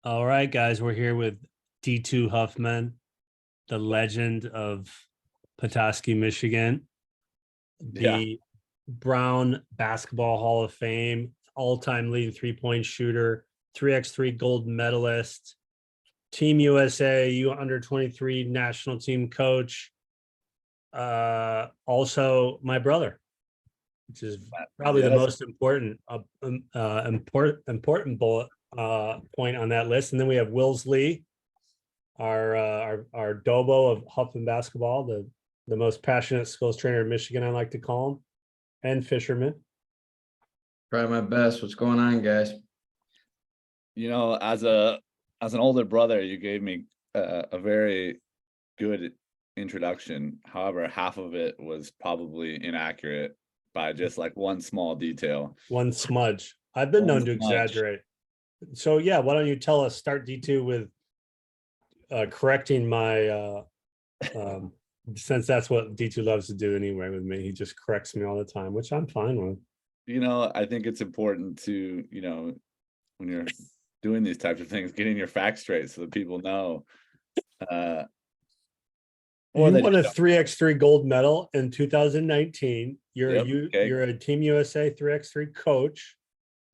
All right, guys, we're here with D2 Huffman, the legend of Petoskey, Michigan, Yeah. the Brown Basketball Hall of Fame, all-time leading three-point shooter, 3x3 gold medalist, Team USA, U under 23 national team coach. Also my brother, which is probably the Yes. most important bullet point on that list. And then we have Wills Lee, our Dobo of Huffman basketball, the most passionate skills trainer in Michigan, I like to call him, and fisherman. Try my best. What's going on, guys? As an older brother, you gave me a very good introduction. However, half of it was probably inaccurate by just like one small detail. One smudge. I've been known to exaggerate. So yeah, why don't you tell us? Start D2 with correcting my since that's what D2 loves to do anyway with me. He just corrects me all the time, which I'm fine with. I think it's important to, when you're doing these types of things, getting your facts straight so that people know. You won a 3x3 gold medal in 2019. You're Yep, okay. You're a Team USA 3x3 coach.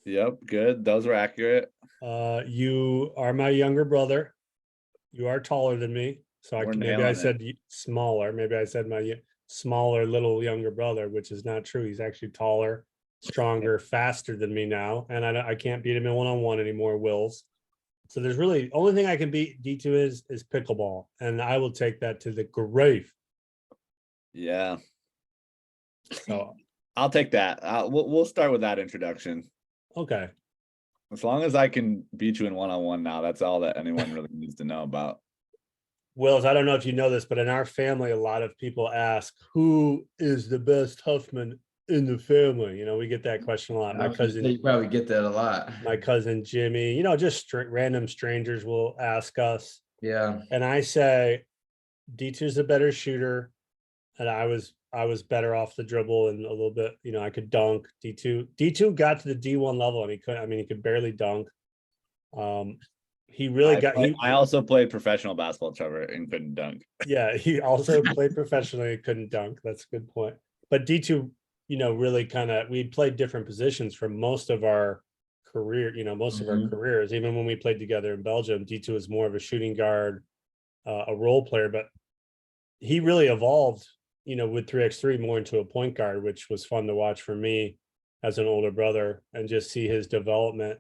Yep, good. Those were accurate. You are my younger brother. You are taller than me. So maybe I said smaller. Maybe I said my smaller little younger brother, which is not true. He's actually taller, stronger, faster than me now. And I can't beat him in one-on-one anymore, Wills. So there's really only thing I can beat D2 is pickleball. And I will take that to the grave. Yeah. So I'll take that. We'll start with that introduction. Okay. As long as I can beat you in one-on-one now, that's all that anyone really needs to know about. Wills, I don't know if you know this, but in our family, a lot of people ask, who is the best Huffman in the family? We get that question a lot. My cousin, you probably get that a lot. My cousin Jimmy, just random strangers will ask us. Yeah. And I say, D2 is a better shooter. And I was better off the dribble and a little bit, I could dunk. D2 got to the D1 level and he could barely dunk. He really I also played professional basketball, Trevor, and couldn't dunk. Yeah, he also played professionally and couldn't dunk. That's a good point. But D2, really we played different positions for most of our career, most of our careers. Even when we played together in Belgium, D2 was more of a shooting guard, a role player, but he really evolved, with 3x3 more into a point guard, which was fun to watch for me as an older brother and just see his development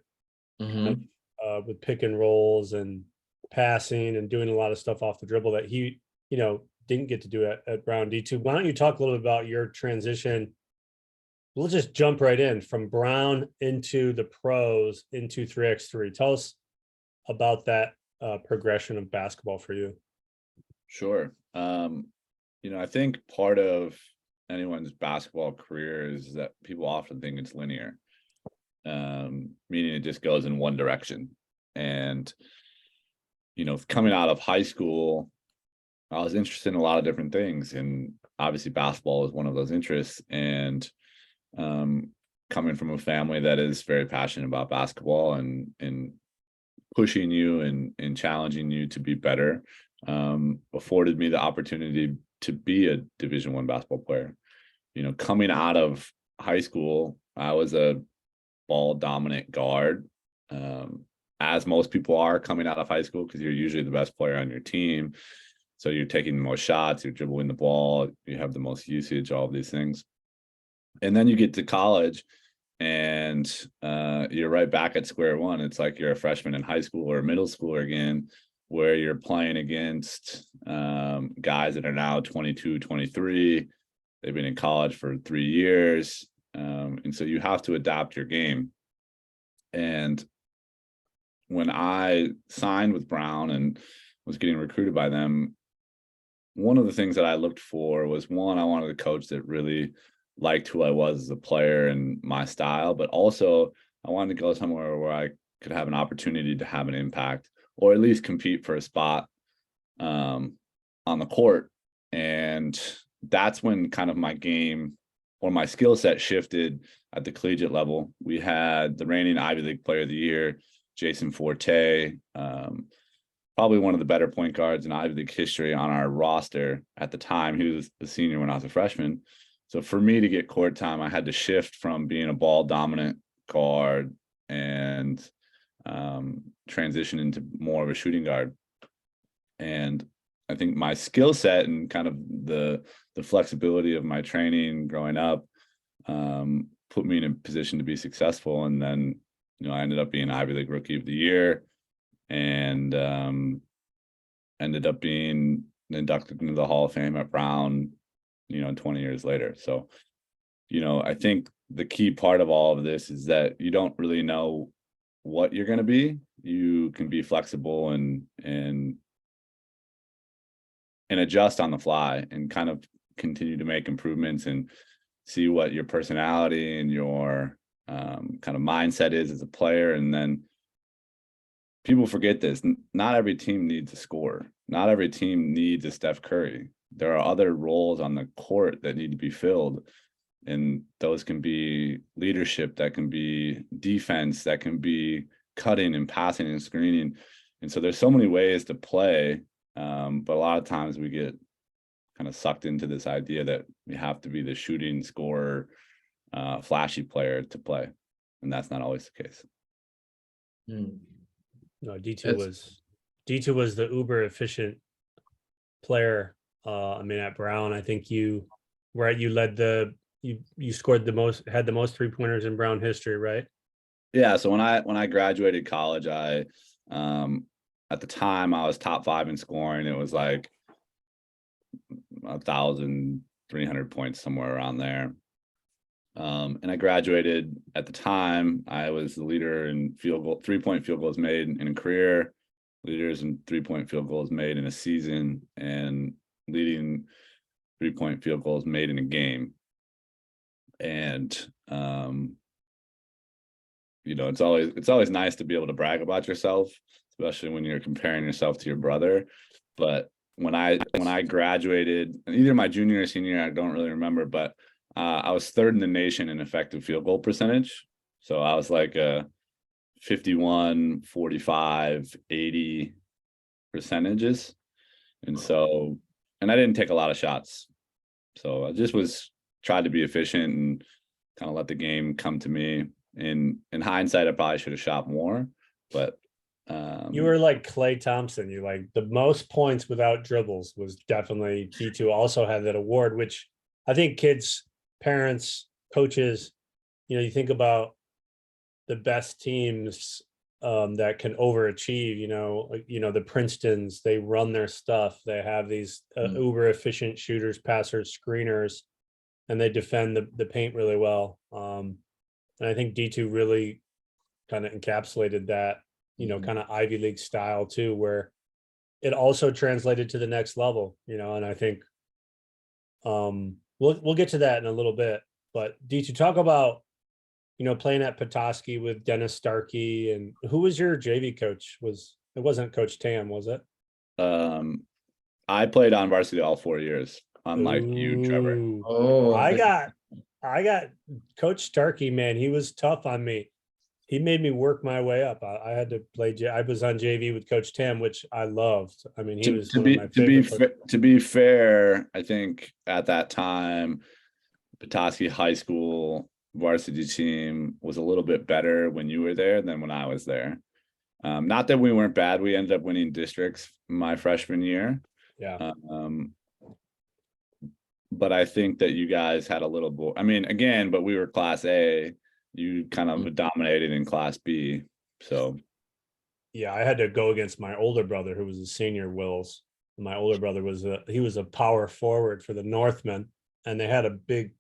with pick and rolls and passing and doing a lot of stuff off the dribble that he, didn't get to do at Brown D2. Why don't you talk a little bit about your transition? We'll just jump right in from Brown into the pros into 3x3. Tell us about that progression of basketball for you. Sure. I think part of anyone's basketball career is that people often think it's linear, meaning it just goes in one direction. And, coming out of high school, I was interested in a lot of different things. And obviously basketball is one of those interests. And coming from a family that is very passionate about basketball and pushing you and challenging you to be better, afforded me the opportunity to be a Division I basketball player. Coming out of high school, I was a ball dominant guard, as most people are coming out of high school, because you're usually the best player on your team. So you're taking the most shots, you're dribbling the ball, you have the most usage, all of these things. And then you get to college and you're right back at square one. It's like you're a freshman in high school or a middle schooler again, where you're playing against guys that are now 22, 23. They've been in college for 3 years. And so you have to adapt your game. And when I signed with Brown and was getting recruited by them, one of the things that I looked for was, one, I wanted a coach that really liked who I was as a player and my style, but also I wanted to go somewhere where I could have an opportunity to have an impact, or at least compete for a spot on the court. And that's when kind of my game or my skill set shifted at the collegiate level. We had the reigning Ivy League Player of the Year Jason Forte, probably one of the better point guards in Ivy League history on our roster at the time. He was a senior when I was a freshman. So for me to get court time, I had to shift from being a ball dominant guard and transition into more of a shooting guard. And I think my skill set and kind of the flexibility of my training growing up put me in a position to be successful. And then, I ended up being Ivy League Rookie of the Year and ended up being inducted into the Hall of Fame at Brown, 20 years later. So, I think the key part of all of this is that you don't really know what you're going to be. You can be flexible and adjust on the fly and kind of continue to make improvements and see what your personality and your kind of mindset is as a player. And then people forget this. Not every team needs a scorer. Not every team needs a Steph Curry. There are other roles on the court that need to be filled. And those can be leadership, that can be defense, that can be cutting and passing and screening. And so there's so many ways to play. But a lot of times we get kind of sucked into this idea that we have to be the shooting scorer, flashy player to play. And that's not always the case. No, D2 was the uber efficient player. At Brown, I think you led you scored the most, had the most 3-pointers in Brown history, right? Yeah. So when I graduated college, I at the time I was top 5 in scoring. It was like 1,300 points, somewhere around there. And I graduated at the time. I was the leader in 3-point field goals made in a career, leaders in 3-point field goals made in a season, and leading 3-point field goals made in a game. And it's always nice to be able to brag about yourself, especially when you're comparing yourself to your brother. But when I graduated, either my junior or senior, I don't really remember, but I was 3rd in the nation in effective field goal percentage. So I was like a 51, 45, 80 percentages. And I didn't take a lot of shots. So I just tried to be efficient and kind of let the game come to me. In hindsight, I probably should have shot more, but you were like Klay Thompson. You like the most points without dribbles was definitely D2. Also had that award, which I think kids, parents, coaches, you think about the best teams that can overachieve, the Princetons, they run their stuff. They have these uber efficient shooters, passers, screeners, and they defend the paint really well. And I think D2 really kind of encapsulated that, kind of Ivy League style too, where it also translated to the next level, and I think we'll get to that in a little bit. But D2, talk about, playing at Petoskey with Dennis Starkey, and who was your JV coach? It wasn't Coach Tam, was it? I played on varsity all 4 years, unlike you, Trevor. Oh, I got Coach Starkey, man. He was tough on me. He made me work my way up. I had to play. I was on JV with Coach Tam, which I loved. He was one of my favorite. To be fair, I think at that time, Petoskey High School varsity team was a little bit better when you were there than when I was there. Not that we weren't bad. We ended up winning districts my freshman year. Yeah. But I think that you guys had a little more. Again, but we were Class A. You kind of dominated in Class B. So, yeah, I had to go against my older brother, who was a senior, Wills. My older brother was a power forward for the Northmen, and they had a big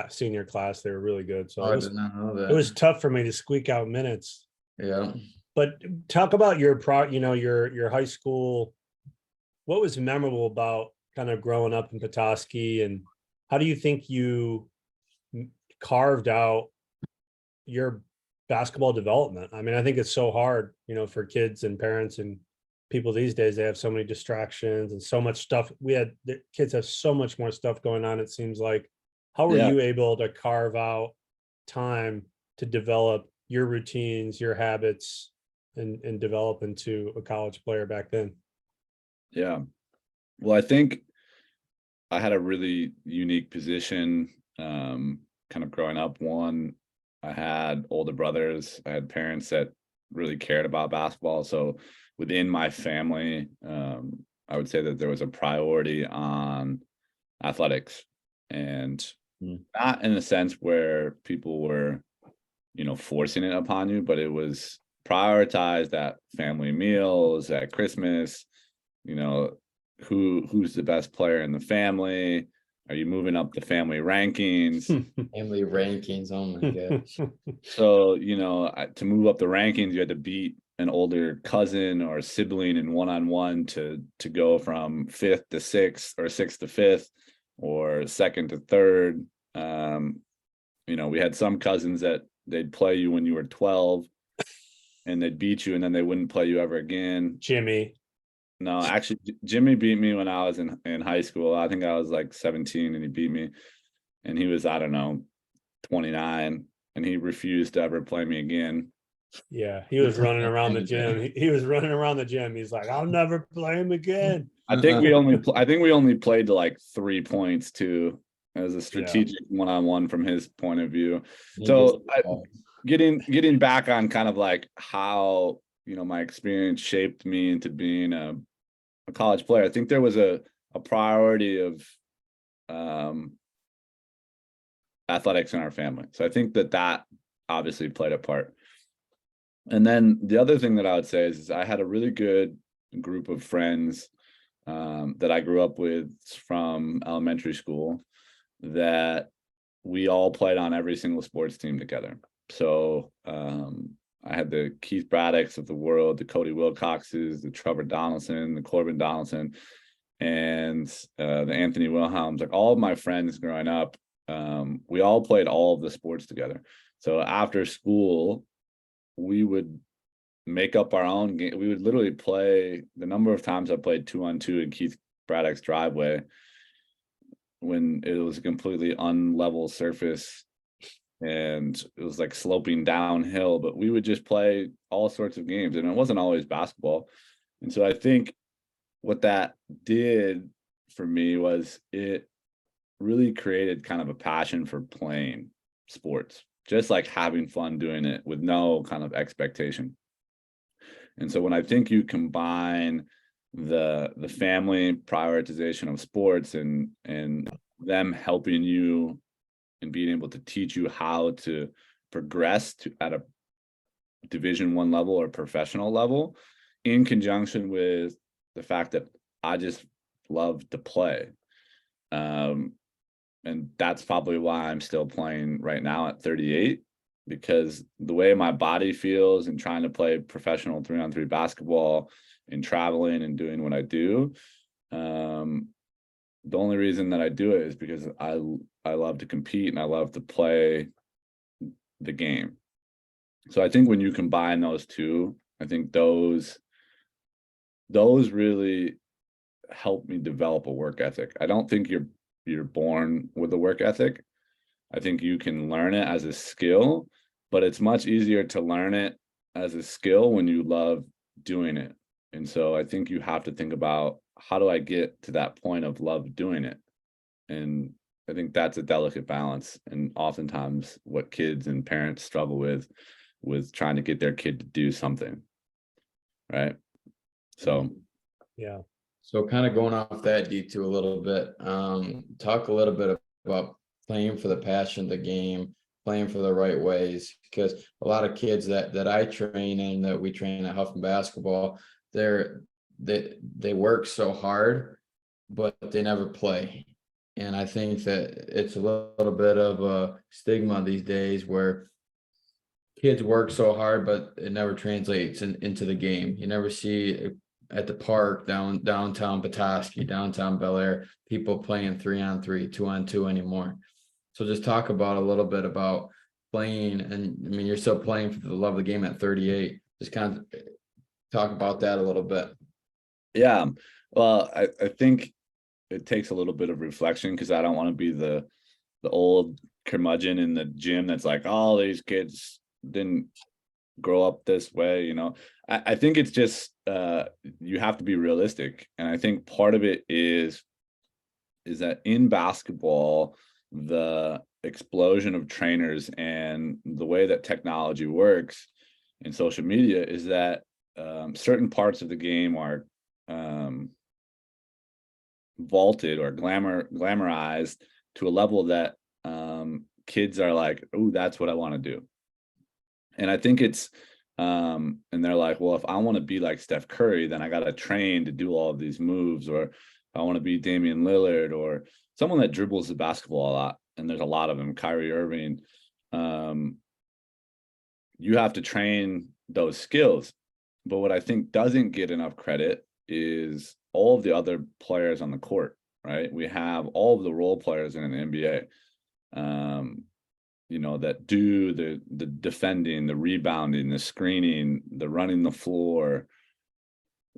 senior class. They were really good. So I did not know that. It was tough for me to squeak out minutes. Yeah. But talk about your your high school. What was memorable about kind of growing up in Petoskey, and how do you think you carved out your basketball development? I think it's so hard, for kids and parents and people these days. They have so many distractions and so much stuff. The kids have so much more stuff going on, it seems like. How were you able to carve out time to develop your routines, your habits, and develop into a college player back then. Yeah. Well, I think I had a really unique position, kind of growing up. One, I had older brothers. I had parents that really cared about basketball. So within my family, I would say that there was a priority on athletics, and not in a sense where people were, forcing it upon you, but it was prioritized at family meals, at Christmas, who's the best player in the family? Are you moving up the family rankings? Family rankings, oh my gosh. So, to move up the rankings, you had to beat an older cousin or sibling in one-on-one to go from fifth to sixth, or sixth to fifth, or second to third. We had some cousins that they'd play you when you were 12 and they'd beat you, and then they wouldn't play you ever again. Jimmy. No, actually, Jimmy beat me when I was in high school. I think I was like 17 and he beat me. And he was, I don't know, 29, and he refused to ever play me again. Yeah, he was running around the gym. He was running around the gym. He's like, I'll never play him again. I think we only played to like 3 points too, as a strategic one-on-one from his point of view. So getting back on kind of like how, my experience shaped me into being a college player. I think there was a priority of athletics in our family. So I think that obviously played a part. And then the other thing that I would say is I had a really good group of friends that I grew up with from elementary school, that we all played on every single sports team together. So I had the Keith Braddocks of the world, the Cody Wilcoxes, the Trevor Donaldson, the Corbin Donaldson, and the Anthony Wilhelms. Like, all of my friends growing up, we all played all of the sports together. So after school, we would make up our own game. We would literally play. The number of times I played 2-on-2 in Keith Braddock's driveway when it was a completely unlevel surface and it was like sloping downhill, but we would just play all sorts of games, and it wasn't always basketball. And so I think what that did for me was it really created kind of a passion for playing sports, just like having fun doing it with no kind of expectation. And so when I think you combine the family prioritization of sports and them helping you and being able to teach you how to progress at a Division I level or professional level, in conjunction with the fact that I just love to play. And that's probably why I'm still playing right now at 38, because the way my body feels and trying to play professional 3-on-3 basketball and traveling and doing what I do, the only reason that I do it is because I love to compete and I love to play the game. So I think when you combine those two, I think those really help me develop a work ethic. I don't think you're born with a work ethic. I think you can learn it as a skill, but it's much easier to learn it as a skill when you love doing it. And so I think you have to think about, how do I get to that point of love doing it? And I think that's a delicate balance, and oftentimes what kids and parents struggle with trying to get their kid to do something, right? So yeah. So kind of going off that D2 a little bit, talk a little bit about playing for the passion of the game, playing for the right ways, because a lot of kids that I train and that we train at Huffman basketball, they work so hard, but they never play. And I think that it's a little bit of a stigma these days where kids work so hard, but it never translates into the game. You never see at the park downtown Petoskey, downtown Bel Air, people playing 3-on-3, 2-on-2 anymore. So just talk about a little bit about playing, and I mean, you're still playing for the love of the game at 38. Just kind of talk about that a little bit. Yeah, well, I think it takes a little bit of reflection, because I don't want to be the old curmudgeon in the gym that's like, all these kids didn't grow up this way. I think it's just you have to be realistic, and I think part of it is that in basketball, the explosion of trainers and the way that technology works in social media is that certain parts of the game are vaulted or glamorized to a level that kids are like, oh, that's what I want to do. And I think it's and they're like, well, if I want to be like Steph Curry, then I got to train to do all of these moves, or if I want to be Damian Lillard or someone that dribbles the basketball a lot, and there's a lot of them, Kyrie Irving. You have to train those skills. But what I think doesn't get enough credit is all of the other players on the court, right? We have all of the role players in an NBA, that do the defending, the rebounding, the screening, the running the floor.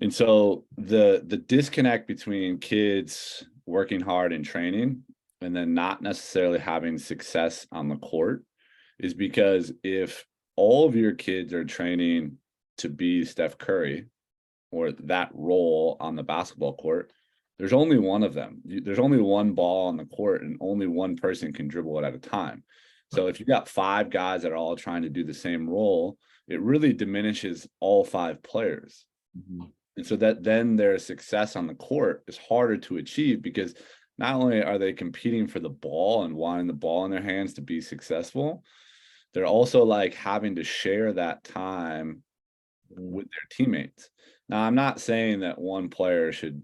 And so the disconnect between kids working hard and training and then not necessarily having success on the court is because if all of your kids are training to be Steph Curry or that role on the basketball court, there's only one of them. There's only one ball on the court and only one person can dribble it at a time. So if you got 5 guys that are all trying to do the same role, it really diminishes all 5 players. Mm-hmm. And so that then their success on the court is harder to achieve because not only are they competing for the ball and wanting the ball in their hands to be successful, they're also like having to share that time with their teammates. Now, I'm not saying that one player should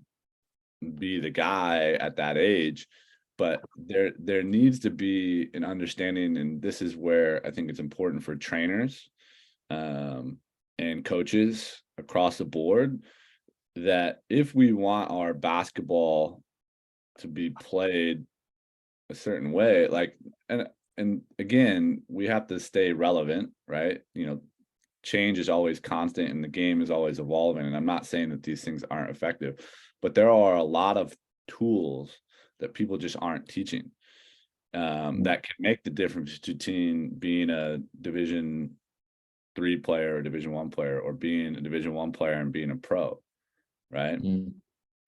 be the guy at that age, but there needs to be an understanding, and this is where I think it's important for trainers and coaches across the board, that if we want our basketball to be played a certain way, like, and again, we have to stay relevant, right? Change is always constant and the game is always evolving. And I'm not saying that these things aren't effective, but there are a lot of tools that people just aren't teaching that can make the difference between being a Division III player or Division I player, or being a Division I player and being a pro, right? And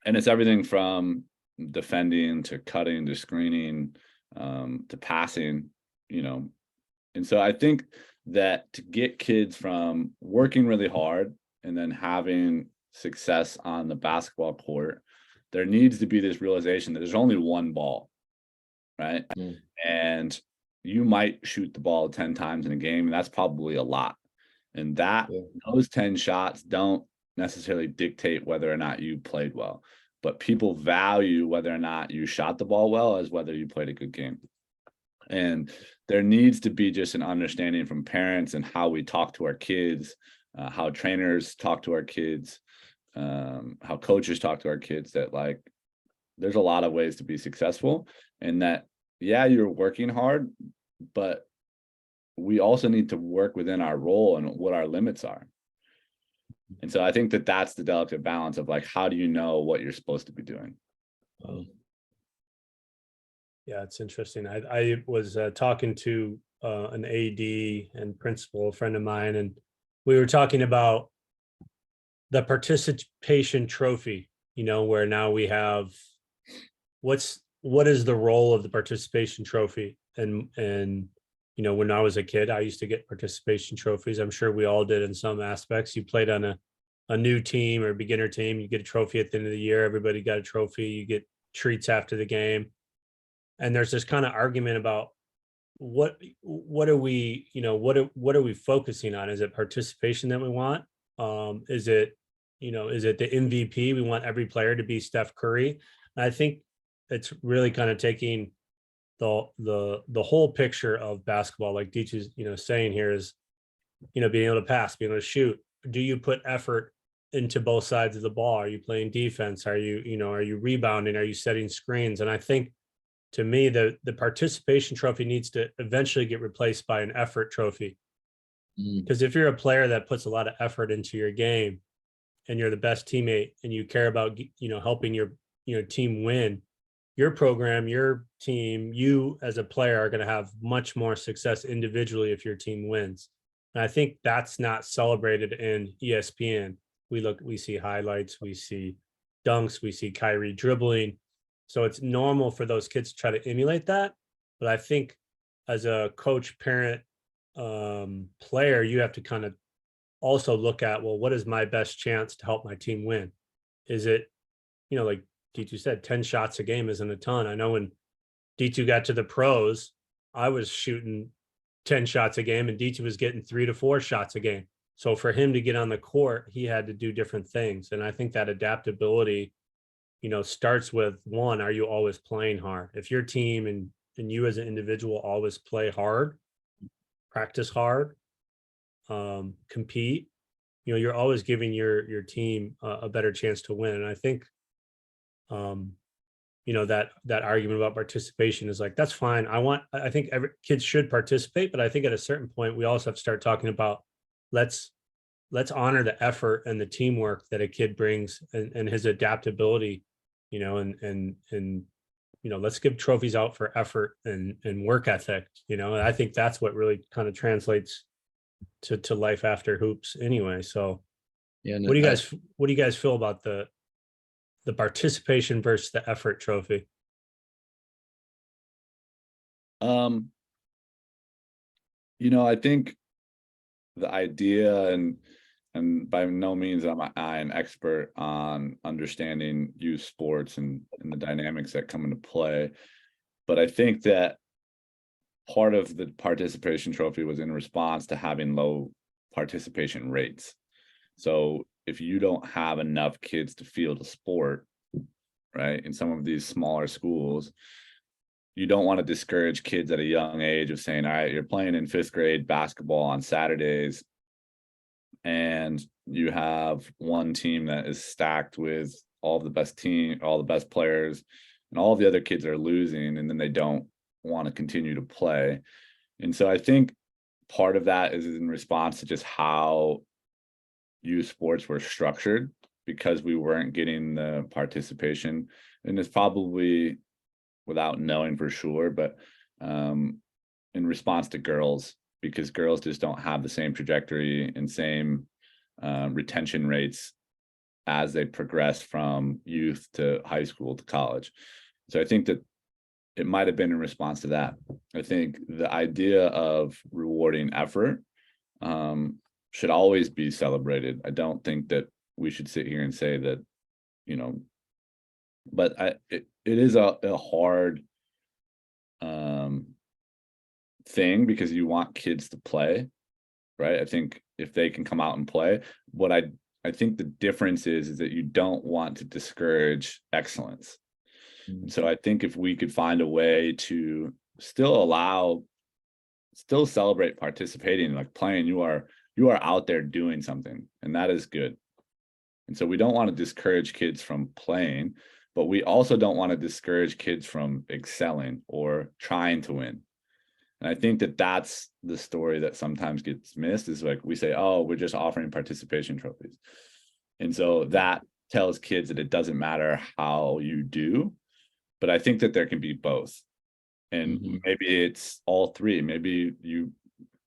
it's everything from defending to cutting to screening to passing, And so I think that to get kids from working really hard and then having success on the basketball court, there needs to be this realization that there's only one ball, right? And you might shoot the ball 10 times in a game, and that's probably a lot. And those 10 shots don't necessarily dictate whether or not you played well, but people value whether or not you shot the ball well as whether you played a good game. And there needs to be just an understanding from parents and how we talk to our kids, how trainers talk to our kids, how coaches talk to our kids, that like there's a lot of ways to be successful, and that, yeah, you're working hard, but we also need to work within our role and what our limits are. And so I think that that's the delicate balance of like, how do you know what you're supposed to be doing? Yeah, it's interesting. I was talking to an AD and principal, a friend of mine, and we were talking about the participation trophy, where now we have what is the role of the participation trophy? And when I was a kid, I used to get participation trophies. I'm sure we all did in some aspects. You played on a new team or beginner team, you get a trophy at the end of the year. Everybody got a trophy. You get treats after the game. And there's this kind of argument about what are we, what are we focusing on? Is it participation that we want? Is it the MVP? We want every player to be Steph Curry. And I think it's really kind of taking the whole picture of basketball, like Deech is, saying here, is, being able to pass, being able to shoot. Do you put effort into both sides of the ball? Are you playing defense? Are you rebounding? Are you setting screens? And I think, to me, the participation trophy needs to eventually get replaced by an effort trophy. Because if you're a player that puts a lot of effort into your game and you're the best teammate and you care about, helping your, team win, your program, your team, you as a player are going to have much more success individually if your team wins. And I think that's not celebrated in ESPN. We see highlights, we see dunks, we see Kyrie dribbling. So it's normal for those kids to try to emulate that. But I think as a coach, parent, player, you have to kind of also look at, well, what is my best chance to help my team win? Is it, like D2 said, 10 shots a game isn't a ton. I know when D2 got to the pros, I was shooting 10 shots a game and D2 was getting 3 to 4 shots a game. So for him to get on the court, he had to do different things. And I think that adaptability, starts with one, are you always playing hard? If your team and you as an individual always play hard, practice hard, compete, you're always giving your team a better chance to win. And I think, that argument about participation is like, that's fine. I think every kids should participate, but I think at a certain point we also have to start talking about let's honor the effort and the teamwork that a kid brings and his adaptability, and let's give trophies out for effort and work ethic, and I think that's what really kind of translates to life after hoops anyway. So Yeah, what do you guys feel about the participation versus the effort trophy? I think the idea, and by no means am I an expert on understanding youth sports and the dynamics that come into play, but I think that part of the participation trophy was in response to having low participation rates. So if you don't have enough kids to field a sport, right, in some of these smaller schools, you don't want to discourage kids at a young age of saying, all right, you're playing in 5th grade basketball on Saturdays, and you have one team that is stacked with all the best players, and all the other kids are losing, and then they don't want to continue to play. And so I think part of that is in response to just how youth sports were structured, because we weren't getting the participation. And it's probably, without knowing for sure, but in response to girls, because girls just don't have the same trajectory and same retention rates as they progress from youth to high school to college. So I think that it might have been in response to that. I think the idea of rewarding effort should always be celebrated. I don't think that we should sit here and say that, but it is a hard thing, because you want kids to play, right? I think if they can come out and play, what I think the difference is that you don't want to discourage excellence. And so I think if we could find a way to still celebrate participating, like playing, you are out there doing something, and that is good. And so we don't want to discourage kids from playing, but we also don't want to discourage kids from excelling or trying to win. And I think that that's the story that sometimes gets missed, is like we say, oh, we're just offering participation trophies. And so that tells kids that it doesn't matter how you do, but I think that there can be both. And maybe it's all three. Maybe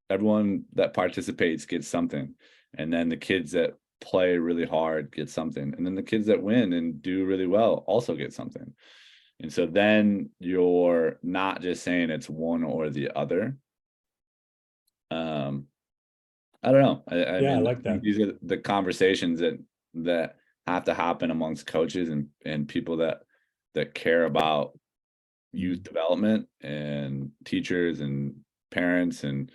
everyone that participates gets something, and then the kids that play really hard get something, and then the kids that win and do really well also get something. And so then you're not just saying it's one or the other. I don't know. I mean, I like that. These are the conversations that have to happen amongst coaches and people that care about youth development, and teachers and parents, and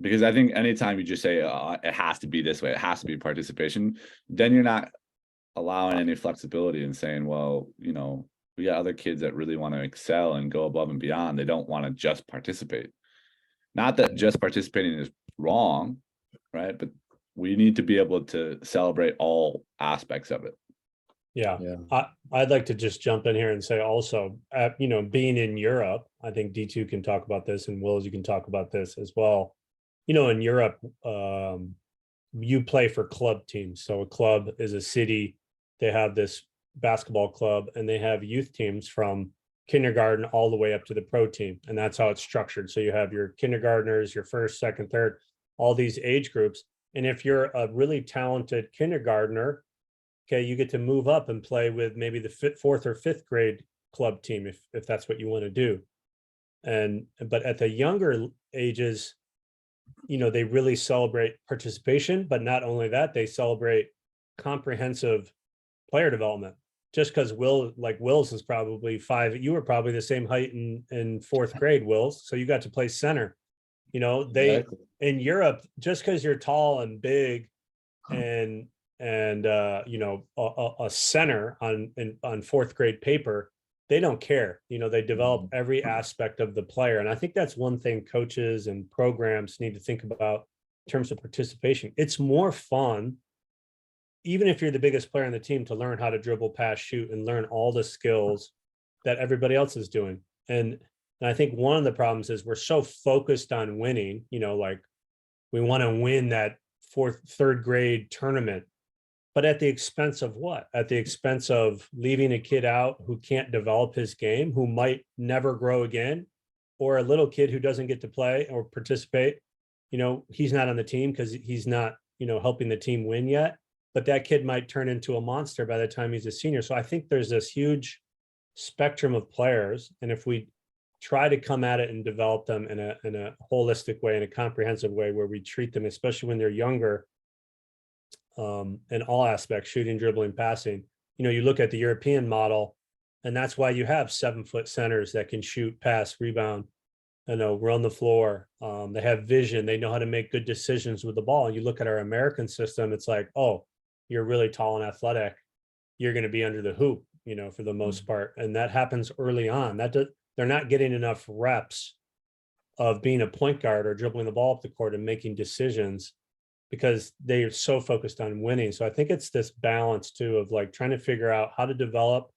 because I think anytime you just say it has to be this way, it has to be participation, then you're not allowing any flexibility and saying, well, we got other kids that really want to excel and go above and beyond. They don't want to just participate. Not that just participating is wrong, right? But we need to be able to celebrate all aspects of it. Yeah. I'd like to just jump in here and say also, being in Europe, I think D2 can talk about this, and Wills, you can talk about this as well. In Europe, you play for club teams. So a club is a city. They have this basketball club, and they have youth teams from kindergarten all the way up to the pro team. And that's how it's structured. So you have your kindergartners, your first, second, third, all these age groups. And if you're a really talented kindergartner, okay, you get to move up and play with maybe the fourth or fifth grade club team if that's what you want to do. But at the younger ages, they really celebrate participation, but not only that, they celebrate comprehensive player development. Just because Wills is probably 5, you were probably the same height in fourth grade, Wills, so you got to play center. Exactly. In Europe, just because you're tall and big and a center on fourth grade paper, they don't care. They develop every aspect of the player. And I think that's one thing coaches and programs need to think about in terms of participation. It's more fun, even if you're the biggest player on the team, to learn how to dribble, pass, shoot, and learn all the skills that everybody else is doing. And I think one of the problems is we're so focused on winning, like we want to win that third grade tournament, but at the expense of what? At the expense of leaving a kid out who can't develop his game, who might never grow again, or a little kid who doesn't get to play or participate. He's not on the team because he's not, helping the team win yet, but that kid might turn into a monster by the time he's a senior. So I think there's this huge spectrum of players. And if we try to come at it and develop them in a holistic way, in a comprehensive way, where we treat them, especially when they're younger, in all aspects, shooting, dribbling, passing. You look at the European model, and that's why you have 7-foot centers that can shoot, pass, rebound, run the floor. They have vision. They know how to make good decisions with the ball. And you look at our American system, it's like, oh, you're really tall and athletic, you're going to be under the hoop, for the most part. And that happens early on. They're not getting enough reps of being a point guard or dribbling the ball up the court and making decisions, because they are so focused on winning. So I think it's this balance too of like trying to figure out how to develop,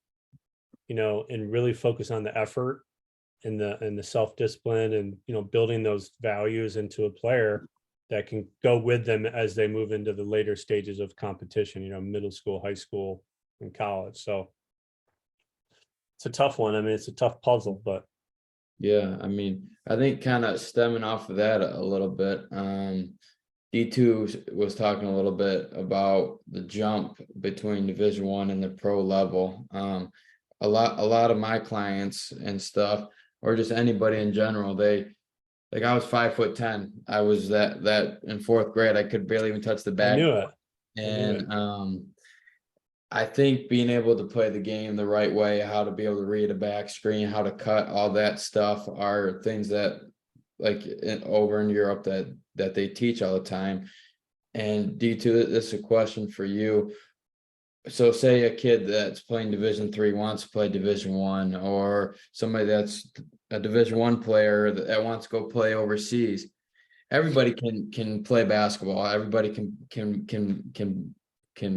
and really focus on the effort and the self-discipline and, building those values into a player that can go with them as they move into the later stages of competition, middle school, high school, and college. So it's a tough one. I mean, it's a tough puzzle, but. Yeah, I mean, I think kind of stemming off of that a little bit, D2 was talking a little bit about the jump between Division I and the pro level. A lot of my clients and stuff, or just anybody in general, I was 5'10". I was that in fourth grade, I could barely even touch the I back. knew it. And I think being able to play the game the right way, how to be able to read a back screen, how to cut, all that stuff are things that over in Europe that they teach all the time. And D2, this is a question for you. So say a kid that's playing Division III wants to play Division I, or somebody that's a Division I player that wants to go play overseas. Everybody can play basketball. Everybody can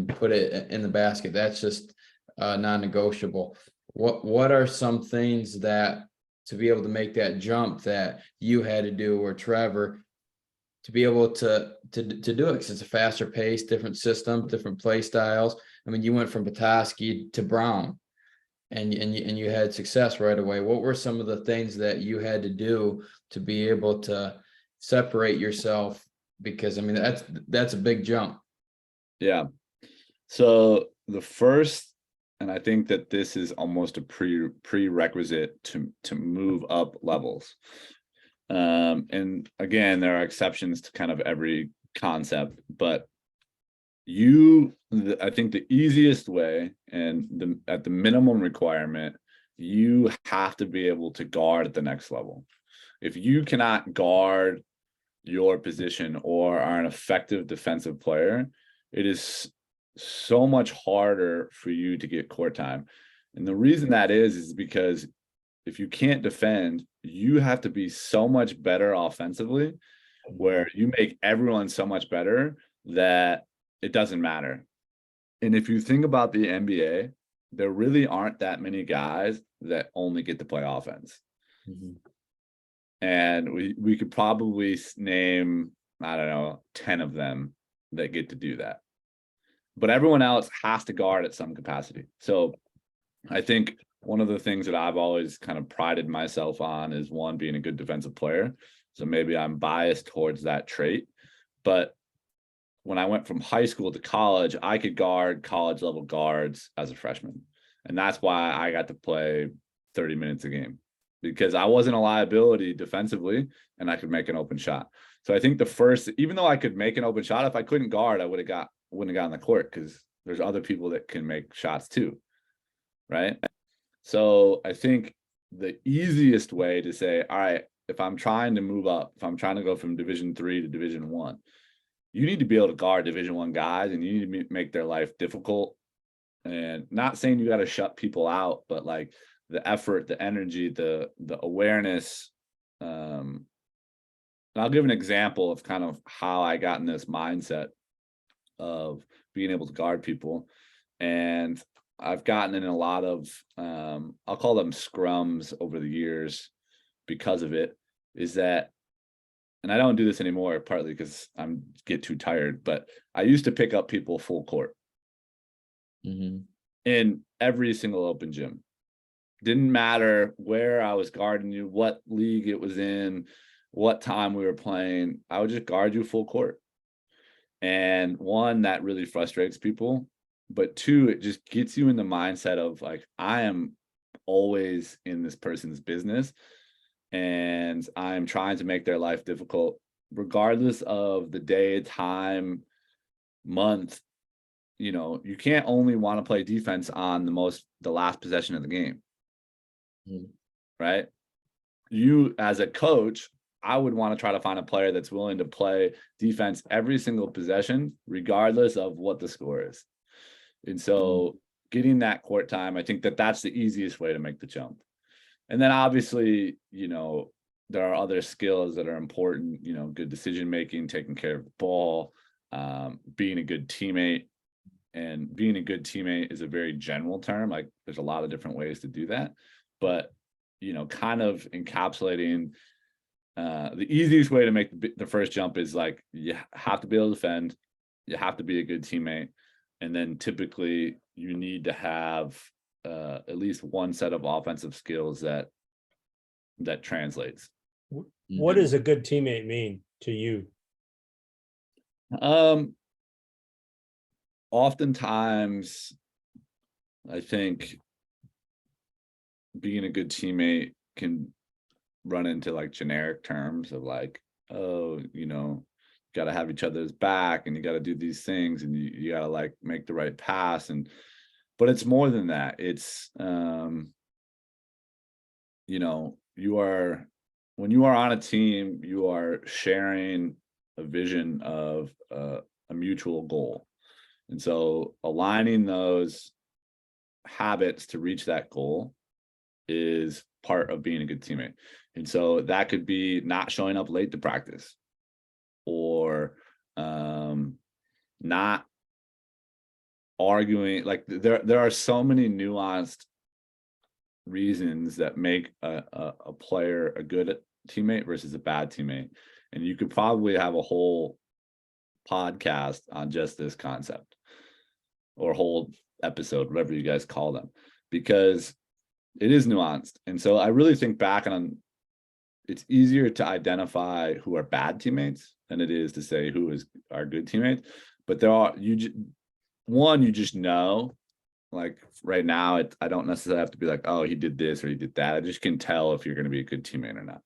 put it in the basket. That's just non-negotiable. What are some things that, to be able to make that jump, that you had to do, or Trevor, to be able to do it? Because it's a faster pace, different system, different play styles. I mean, you went from Petoskey to Brown, and you had success right away. What were some of the things that you had to do to be able to separate yourself? Because I mean, that's a big jump. Yeah. So the first, and I think that this is almost a prerequisite to move up levels. And again, there are exceptions to kind of every concept, but I think the easiest way, and at the minimum requirement, you have to be able to guard at the next level. If you cannot guard your position or are an effective defensive player, it is so much harder for you to get court time. And the reason that is because if you can't defend, you have to be so much better offensively, where you make everyone so much better that it doesn't matter. And if you think about the NBA, there really aren't that many guys that only get to play offense. Mm-hmm. And we could probably name, 10 of them that get to do that. But everyone else has to guard at some capacity. So I think one of the things that I've always kind of prided myself on is one, being a good defensive player. So maybe I'm biased towards that trait. But when I went from high school to college, I could guard college level guards as a freshman. And that's why I got to play 30 minutes a game, because I wasn't a liability defensively and I could make an open shot. So I think the first, even though I could make an open shot, if I couldn't guard, I wouldn't have gotten the court, because there's other people that can make shots too. Right. So I think the easiest way to say, all right, if I'm trying to move up, if I'm trying to go from Division 3 to Division 1, you need to be able to guard Division 1 guys, and you need to make their life difficult. And not saying you got to shut people out, but like the effort, the energy, the awareness. And I'll give an example of kind of how I got in this mindset of being able to guard people. And I've gotten in a lot of, I'll call them scrums over the years because of it, is that, and I don't do this anymore, partly because I'm get too tired, but I used to pick up people full court in every single open gym. Didn't matter where I was guarding you, what league it was in, what time we were playing, I would just guard you full court. And one, that really frustrates people. But two, it just gets you in the mindset of like, I am always in this person's business and I'm trying to make their life difficult, regardless of the day, time, month. You know, you can't only want to play defense on the last possession of the game. Right? You, as a coach, I would want to try to find a player that's willing to play defense every single possession, regardless of what the score is. And so getting that court time, I think that's the easiest way to make the jump. And then obviously, you know, there are other skills that are important, you know, good decision making, taking care of the ball, being a good teammate. And being a good teammate is a very general term. Like there's a lot of different ways to do that. But, you know, kind of encapsulating the easiest way to make the first jump is like, you have to be able to defend. You have to be a good teammate. And then typically you need to have at least one set of offensive skills that translates. What does a good teammate mean to you? Oftentimes, I think being a good teammate can run into like generic terms of like, oh, you know, got to have each other's back and you got to do these things and you got to like make the right pass. But it's more than that. It's, you know, when you are on a team, you are sharing a vision of a mutual goal. And so aligning those habits to reach that goal is part of being a good teammate. And so that could be not showing up late to practice, or not arguing. Like there are so many nuanced reasons that make a player a good teammate versus a bad teammate. And you could probably have a whole podcast on just this concept, or whole episode, whatever you guys call them, because it is nuanced. And so I really think back on, it's easier to identify who are bad teammates than it is to say who are good teammates. But there are, you just know, like right now, I don't necessarily have to be like, oh, he did this or he did that. I just can tell if you're going to be a good teammate or not.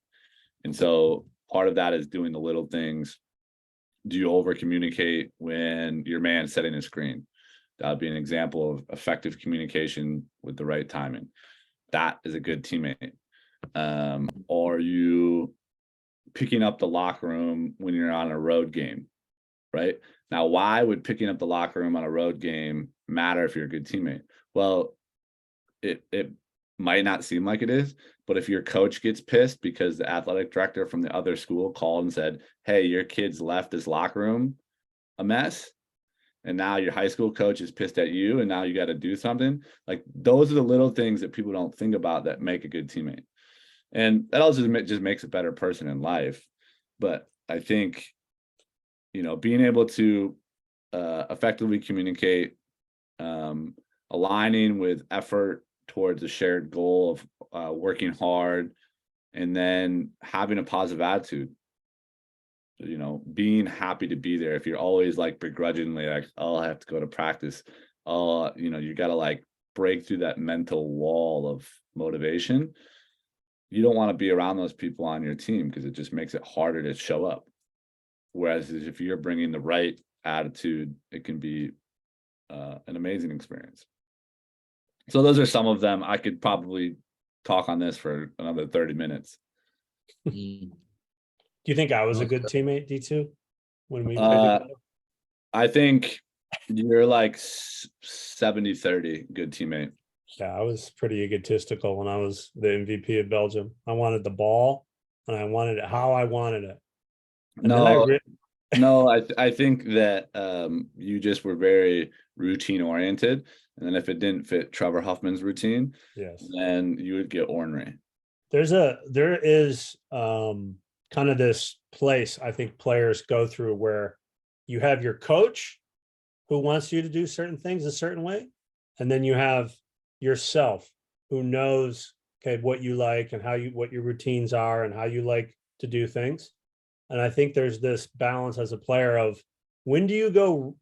And so part of that is doing the little things. Do you over communicate when your man's setting a screen? That would be an example of effective communication with the right timing. That is a good teammate. Are you picking up the locker room when you're on a road game? Right? Now, why would picking up the locker room on a road game matter if you're a good teammate? Well, it might not seem like it is, but if your coach gets pissed because the athletic director from the other school called and said, hey, your kid's left this locker room a mess, and now your high school coach is pissed at you, and now you got to do something. Like those are the little things that people don't think about that make a good teammate. And that also just makes a better person in life. But I think, you know, being able to effectively communicate, aligning with effort towards a shared goal of working hard, and then having a positive attitude. You know, being happy to be there. If you're always like begrudgingly like, oh, I have to go to practice. Oh, you know, you got to like break through that mental wall of motivation. You don't want to be around those people on your team because it just makes it harder to show up. Whereas if you're bringing the right attitude, it can be an amazing experience. So those are some of them. I could probably talk on this for another 30 minutes. Mm. Do you think I was a good teammate, D2, when we played together? I think you're like 70-30 good teammate. Yeah, I was pretty egotistical when I was the MVP of Belgium. I wanted the ball and I wanted it how I wanted it. And No, I think that you just were very routine oriented, and then if it didn't fit Trevor Huffman's routine, yes, then you would get ornery. there is kind of this place I think players go through where you have your coach who wants you to do certain things a certain way, and then you have yourself who knows, okay, what you like and what your routines are and how you like to do things. And I think there's this balance as a player of when do you go,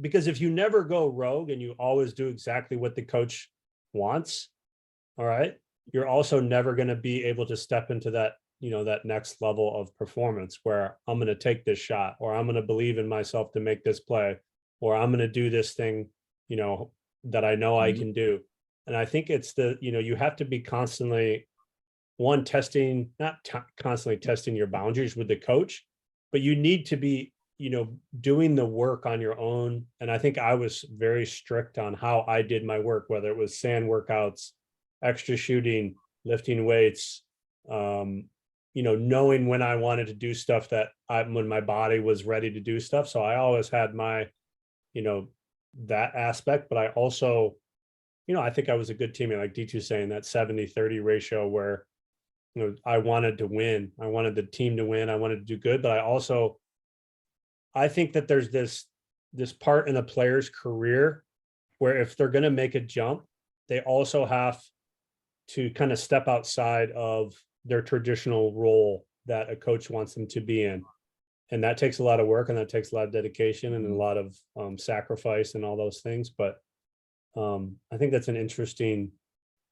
because if you never go rogue and you always do exactly what the coach wants, all right, you're also never going to be able to step into that, that next level of performance where I'm going to take this shot, or I'm going to believe in myself to make this play, or I'm going to do this thing, that I know I can do. And I think it's you have to be constantly testing, not constantly testing your boundaries with the coach, but you need to be, doing the work on your own. And I think I was very strict on how I did my work, whether it was sand workouts, extra shooting, lifting weights, knowing when I wanted to do stuff when my body was ready to do stuff. So I always had my, that aspect, but I also, I think I was a good teammate, like D2 saying, that 70-30 ratio where, I wanted to win. I wanted the team to win. I wanted to do good, but I think that there's this part in a player's career where if they're going to make a jump, they also have to kind of step outside of their traditional role that a coach wants them to be in. And that takes a lot of work, and that takes a lot of dedication and a lot of sacrifice and all those things. But I think that's an interesting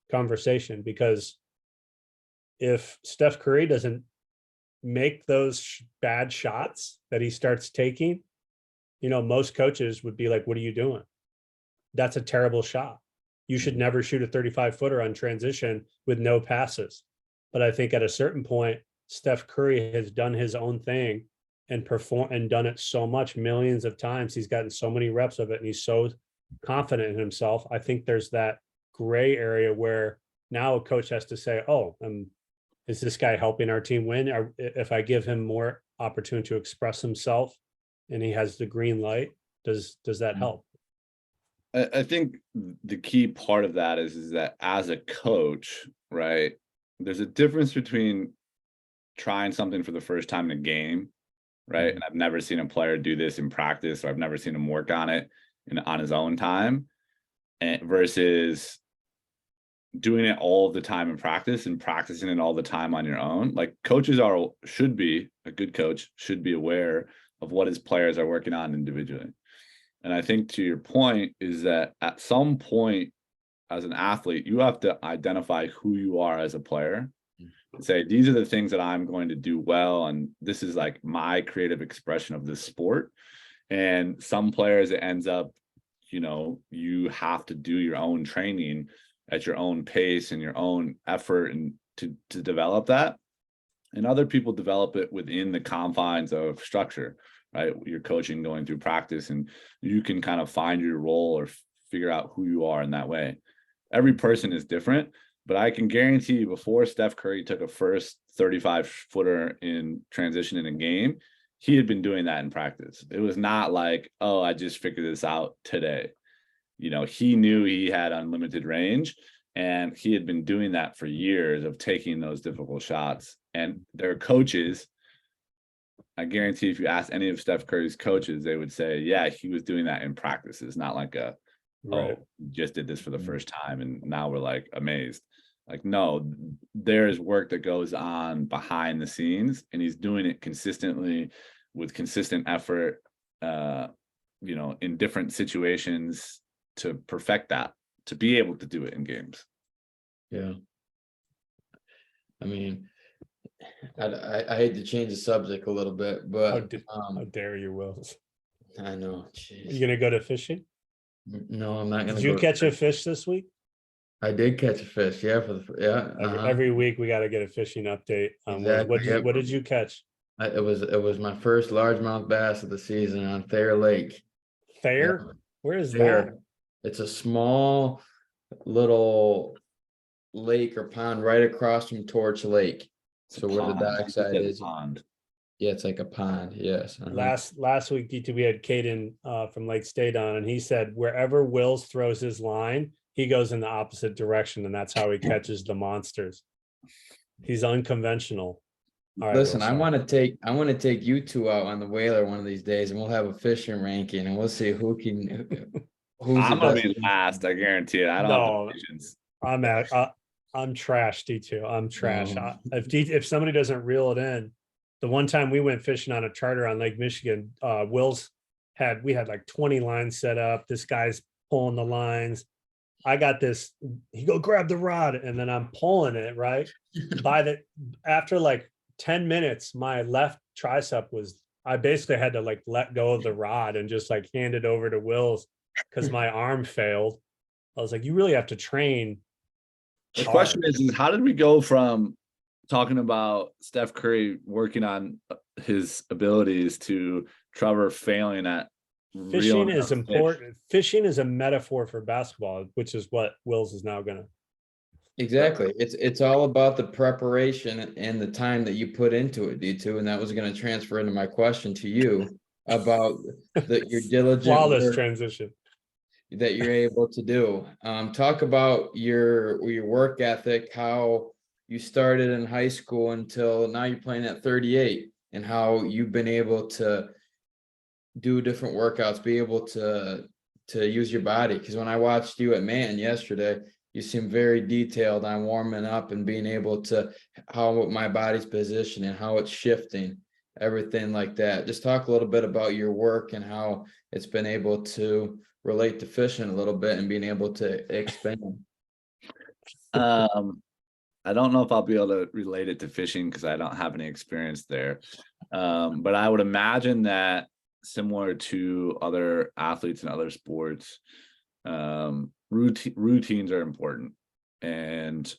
conversation, because if Steph Curry doesn't make those bad shots that he starts taking, most coaches would be like, what are you doing? That's a terrible shot. You should never shoot a 35-footer on transition with no passes. But I think at a certain point, Steph Curry has done his own thing and done it so much, millions of times. He's gotten so many reps of it, and he's so confident in himself. I think there's that gray area where now a coach has to say, oh, is this guy helping our team win? Or if I give him more opportunity to express himself and he has the green light, does that help? I think the key part of that is that as a coach, right, there's a difference between trying something for the first time in a game, right? And I've never seen a player do this in practice, or I've never seen him work on it on his own time, and versus doing it all the time in practice and practicing it all the time on your own. Like a good coach should be aware of what his players are working on individually. And I think to your point is that at some point as an athlete, you have to identify who you are as a player and say, these are the things that I'm going to do well. And this is like my creative expression of this sport. And some players, it ends up, you have to do your own training at your own pace and your own effort and to develop that. And other people develop it within the confines of structure, right? You're coaching, going through practice, and you can kind of find your role or figure out who you are in that way. Every person is different, but I can guarantee you before Steph Curry took a first 35-footer in transition in a game, he had been doing that in practice. It was not like, oh, I just figured this out today. He knew he had unlimited range, and he had been doing that for years of taking those difficult shots. And their coaches, I guarantee if you ask any of Steph Curry's coaches, they would say, yeah, he was doing that in practice. It's not like a Right. oh, we just did this for the first time and now we're like amazed. Like, no, there's work that goes on behind the scenes and he's doing it consistently with consistent effort, in different situations to perfect that, to be able to do it in games. Yeah. I mean, I hate to change the subject a little bit, but How dare you, Wills? I know. Are you Jeez. gonna go to fishing? No, I'm not gonna Did you go. catch a fish this week? I did catch a fish. Yeah, Every week we got to get a fishing update on Wills. Exactly, yep. What did you catch? It was my first largemouth bass of the season on Thayer Lake. Thayer? Yeah, Where is that? Thayer. It's a small little lake or pond right across from Torch Lake. It's a So where the pond. dockside It's a is. pond. Yeah, it's like a pond. Yes. Last week, D2, we had Caden from Lake State on, and he said wherever Wills throws his line, he goes in the opposite direction, and that's how he catches the monsters. He's unconventional. All right, Listen, Will, I sorry. want to take you two out on the whaler one of these days, and we'll have a fishing ranking, and we'll see who's I'm the gonna best. be last, I guarantee it. I don't No. have the patience. I'm trash, D2. I'm trash. No. If somebody doesn't reel it in, the one time we went fishing on a charter on Lake Michigan, we had like 20 lines set up. This guy's pulling the lines. I got this. He go grab the rod, and then I'm pulling it right. After like 10 minutes, my left tricep I basically had to like let go of the rod and just like hand it over to Wills because my arm failed. I was like, you really have to train. The question is how did we go from talking about Steph Curry working on his abilities to Trevor failing at Fishing is fish? important. Fishing is a metaphor for basketball, which is what Wills is now gonna. Exactly. It's all about the preparation and the time that you put into it, D2. And that was going to transfer into my question to you about your diligent Flawless work transition. that you're able to do. Talk about your work ethic, how you started in high school until now you're playing at 38, and how you've been able to do different workouts, be able to use your body. Because when I watched you at Man yesterday, you seem very detailed on warming up and being able to how my body's positioned and how it's shifting, everything like that. Just talk a little bit about your work and how it's been able to relate to fishing a little bit and being able to expand. I don't know if I'll be able to relate it to fishing because I don't have any experience there. But I would imagine that similar to other athletes in other sports, routines are important, and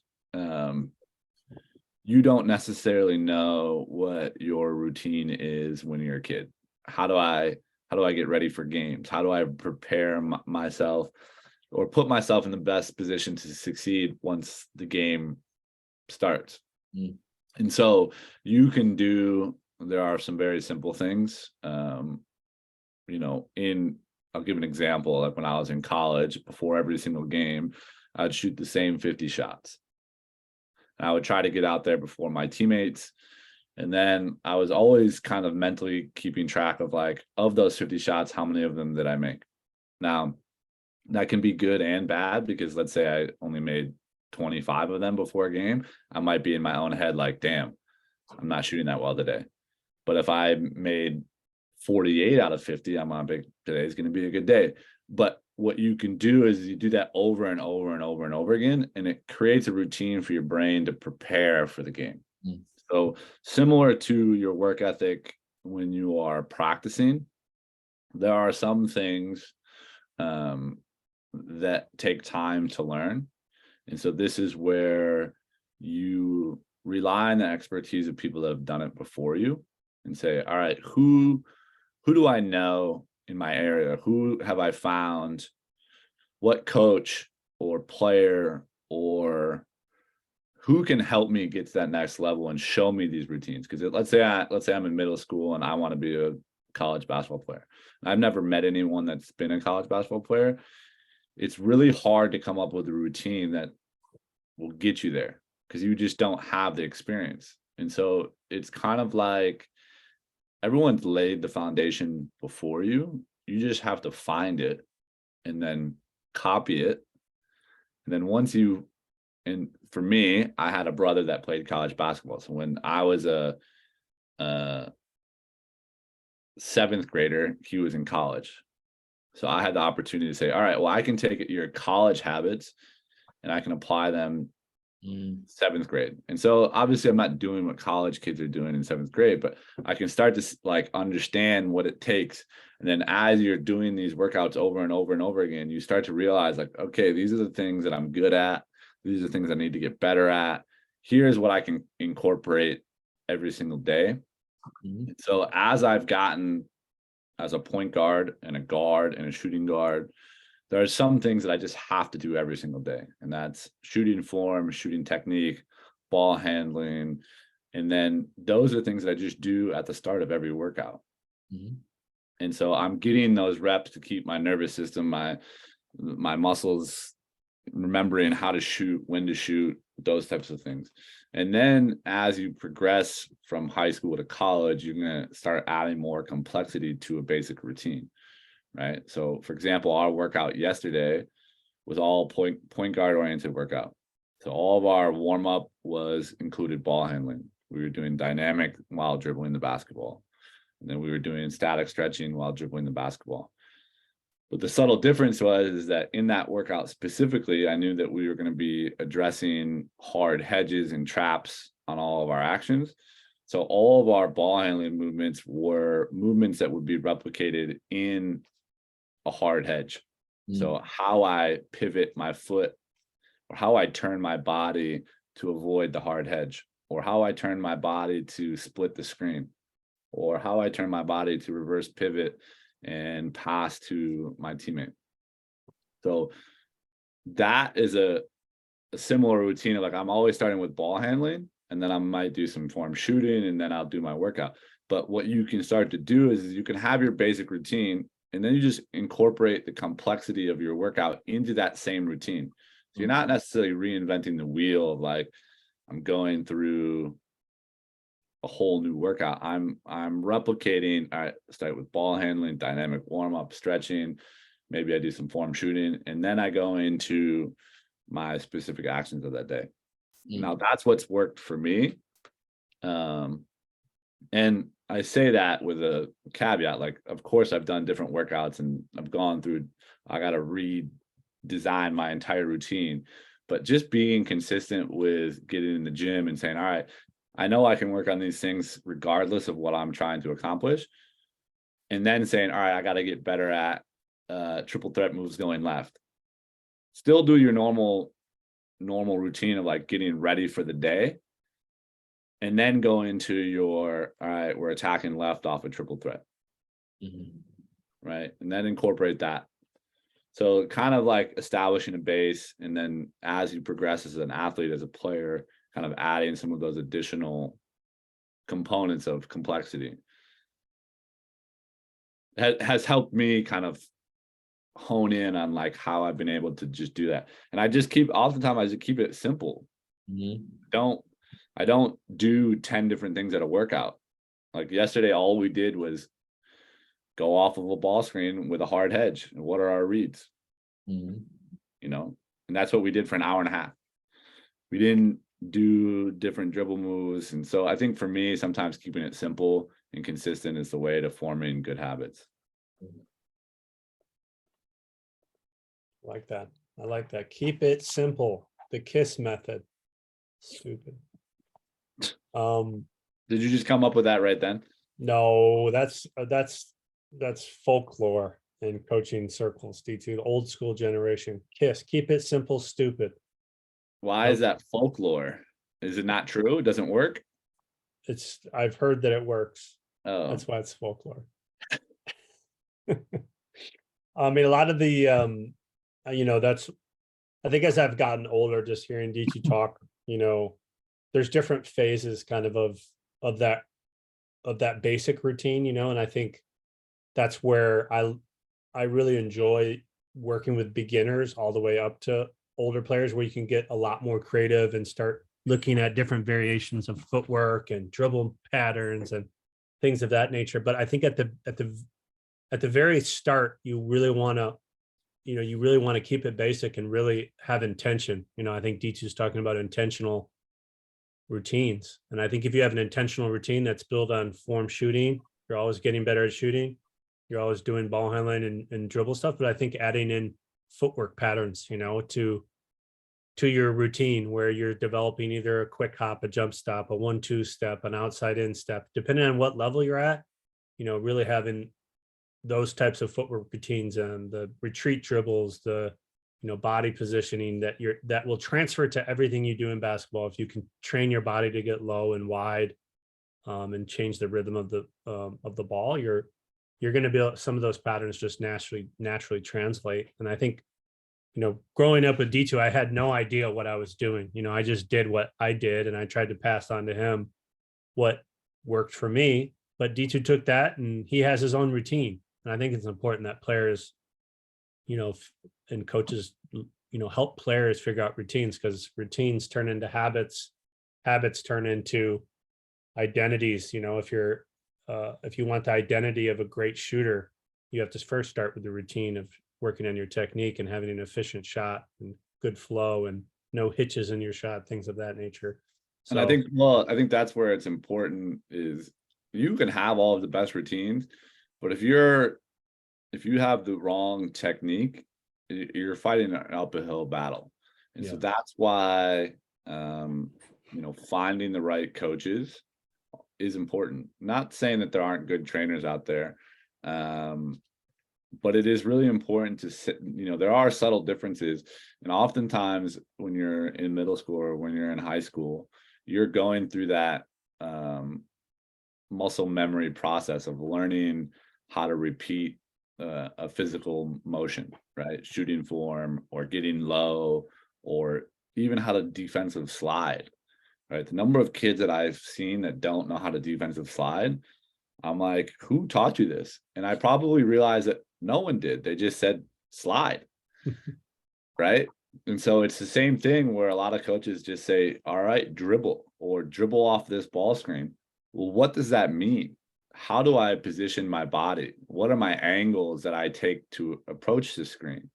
you don't necessarily know what your routine is when you're a kid. How do I get ready for games? How do I prepare myself or put myself in the best position to succeed once the game starts? And so there are some very simple things. I'll give an example. Like when I was in college, before every single game, I'd shoot the same 50 shots. And I would try to get out there before my teammates. And then I was always kind of mentally keeping track of of those 50 shots, how many of them did I make? Now, that can be good and bad because let's say I only made 25 of them before a game. I might be in my own head like, damn, I'm not shooting that well today. But if I made 48 out of 50, I'm on today's going to be a good day. But what you can do is you do that over and over and over and over again, and it creates a routine for your brain to prepare for the game. So similar to your work ethic when you are practicing, there are some things that take time to learn. And so this is where you rely on the expertise of people that have done it before you and say, all right, who do I know in my area? Who have I found? What coach or player or who can help me get to that next level and show me these routines? Because let's say I'm in middle school and I want to be a college basketball player. I've never met anyone that's been a college basketball player. It's really hard to come up with a routine that will get you there because you just don't have the experience. And so it's kind of like everyone's laid the foundation before you. You just have to find it and then copy it. And then and for me, I had a brother that played college basketball. So when I was a seventh grader, he was in college. So I had the opportunity to say, all right, well, I can take your college habits and I can apply them seventh grade. And so obviously I'm not doing what college kids are doing in seventh grade, but I can start to like understand what it takes. And then as you're doing these workouts over and over and over again, you start to realize like, okay, these are the things that I'm good at. These are the things I need to get better at. Here's what I can incorporate every single day. So as I've gotten as a point guard and a shooting guard, there are some things that I just have to do every single day. And that's shooting form, shooting technique, ball handling. And then those are things that I just do at the start of every workout. And so I'm getting those reps to keep my nervous system, my muscles, remembering how to shoot, when to shoot, those types of things. And then as you progress from high school to college, you're going to start adding more complexity to a basic routine. Right. So for example, our workout yesterday was all point guard oriented workout. So all of our warm up was included ball handling. We were doing dynamic while dribbling the basketball. And then we were doing static stretching while dribbling the basketball. But the subtle difference is that in that workout specifically, I knew that we were going to be addressing hard hedges and traps on all of our actions. So all of our ball handling movements were movements that would be replicated in a hard hedge. So how I pivot my foot, or how I turn my body to avoid the hard hedge, or how I turn my body to split the screen, or how I turn my body to reverse pivot and pass to my teammate. So that is a similar routine of like, I'm always starting with ball handling, and then I might do some form shooting, and then I'll do my workout. But what you can start to do is you can have your basic routine, and then you just incorporate the complexity of your workout into that same routine. So you're not necessarily reinventing the wheel of like, I'm going through a whole new workout. I'm replicating. I start with ball handling, dynamic warm up, stretching. Maybe I do some form shooting, and then I go into my specific actions of that day. Now that's what's worked for me. And I say that with a caveat, like, of course I've done different workouts and I've gone through, I got to redesign my entire routine, but just being consistent with getting in the gym and saying, all right, I know I can work on these things regardless of what I'm trying to accomplish. And then saying, all right, I got to get better at triple threat moves going left. Still do your normal routine of like getting ready for the day. And then go into your, all right, we're attacking left off a triple threat. Right. And then incorporate that. So kind of like establishing a base. And then as you progress as an athlete, as a player, kind of adding some of those additional components of complexity has helped me kind of hone in on like how I've been able to just do that. And I just oftentimes I just keep it simple. I don't do 10 different things at a workout. Like yesterday, all we did was go off of a ball screen with a hard hedge. And what are our reads? You know, and that's what we did for an hour and a half. We didn't do different dribble moves. And so I think for me, sometimes keeping it simple and consistent is the way to forming good habits. I like that. I like that. Keep it simple. The KISS method. Stupid. Did you just come up with that right then? No, that's folklore in coaching circles, D2, the old school generation. KISS, keep it simple, stupid. Why is that folklore? Is it not true? It doesn't work? I've heard that it works. Oh, That's why it's folklore. I mean, a lot of the I think as I've gotten older, just hearing D2 talk, there's different phases kind of that basic routine, and I think that's where I really enjoy working with beginners all the way up to older players, where you can get a lot more creative and start looking at different variations of footwork and dribble patterns and things of that nature. But I think at the very start, you really want to you really want to keep it basic and really have intention. I think D2 is talking about intentional routines. And I think if you have an intentional routine that's built on form shooting, you're always getting better at shooting. You're always doing ball handling and dribble stuff. But I think adding in footwork patterns, to your routine where you're developing either a quick hop, a jump stop, a 1-2 step, an outside in step, depending on what level you're at, really having those types of footwork routines and the retreat dribbles, the body positioning that will transfer to everything you do in basketball. If you can train your body to get low and wide, and change the rhythm of the ball, you're going to be able, some of those patterns just naturally translate. And I think, growing up with D2, I had no idea what I was doing. I just did what I did, and I tried to pass on to him what worked for me. But D2 took that, and he has his own routine. And I think it's important that players, and coaches, help players figure out routines, because routines turn into habits. Habits turn into identities. If you want the identity of a great shooter, you have to first start with the routine of working on your technique and having an efficient shot and good flow and no hitches in your shot, things of that nature. And I think that's where it's important is you can have all of the best routines, but if you have the wrong technique, you're fighting an uphill battle. And so that's why, finding the right coaches is important. Not saying that there aren't good trainers out there. But it is really important to sit, there are subtle differences. And oftentimes when you're in middle school or when you're in high school, you're going through that muscle memory process of learning how to repeat a physical motion, right? Shooting form or getting low, or even how to defensive slide, right? The number of kids that I've seen that don't know how to defensive slide, I'm like, who taught you this? And I probably realized that no one did. They just said slide, right? And so it's the same thing where a lot of coaches just say, all right, dribble or dribble off this ball screen. Well, what does that mean? How do I position my body? What are my angles that I take to approach the screen?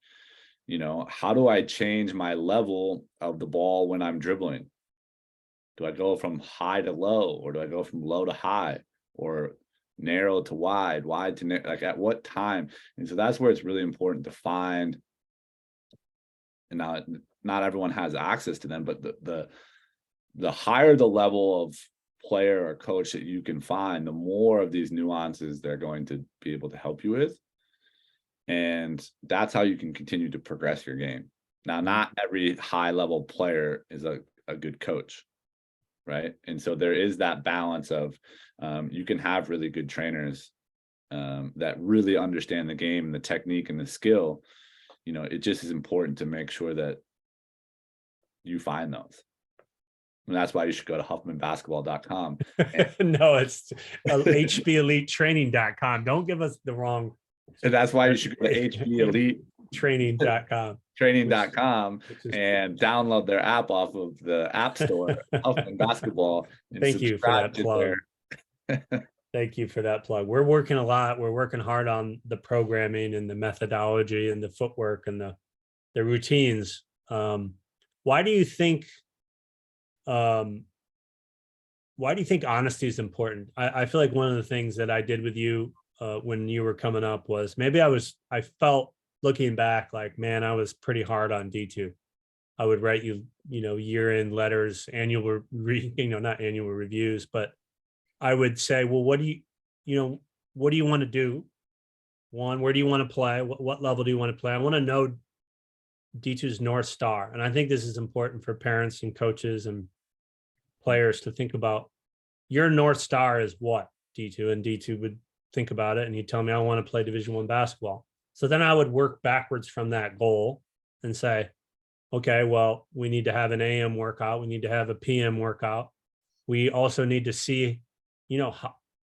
How do I change my level of the ball when I'm dribbling? Do I go from high to low, or do I go from low to high, or narrow to wide, wide to narrow, like at what time? And so that's where it's really important to find. And now not everyone has access to them, but the higher the level of player or coach that you can find, the more of these nuances they're going to be able to help you with. And that's how you can continue to progress your game. Now, not every high level player is a good coach, right? And so there is that balance of you can have really good trainers that really understand the game and the technique and the skill. It just is important to make sure that you find those. And that's why you should go to huffmanbasketball.com. No, it's hbelitetraining.com. Don't give us the wrong. And that's why you should go to hbelitetraining.com. Training.com and download their app off of the App Store, Huffman Basketball. And thank you for that plug. Their... Thank you for that plug. We're working a lot. We're working hard on the programming and the methodology and the footwork and the routines. Why do you think honesty is important? I feel like one of the things that I did with you when you were coming up was maybe I felt looking back like, man, I was pretty hard on D2. I would write you, year-end letters, not annual reviews, but I would say, well, what do you want to do? One, where do you want to play? What level do you want to play? I want to know D2's North Star. And I think this is important for parents and coaches and players to think about. Your North Star is what, D2? And D2 would think about it, and he'd tell me, I want to play Division I basketball. So then I would work backwards from that goal and say, okay, well, we need to have an AM workout. We need to have a PM workout. We also need to see,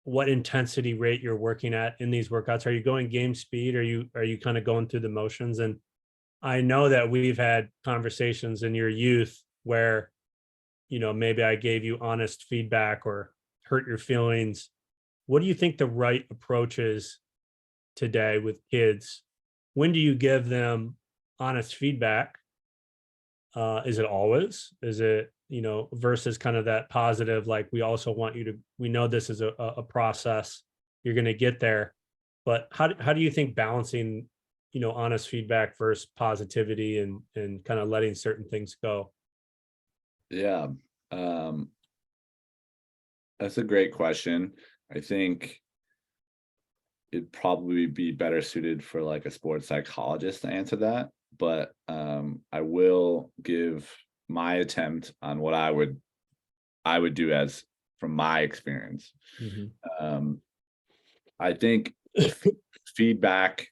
what intensity rate you're working at in these workouts. Are you going game speed? Are you kind of going through the motions? And I know that we've had conversations in your youth where, maybe I gave you honest feedback or hurt your feelings. What do you think the right approach is today with kids when do you give them honest feedback? Is it always? Is it, you know, versus kind of that positive, like, we also want you to, we know this is a process, you're going to get there. But how do you think balancing, you know, honest feedback versus positivity and kind of letting certain things go? Yeah. That's a great question. I think it'd probably be better suited for like a sports psychologist to answer that. But I will give my attempt on what I would do as from my experience. Mhm. I think feedback,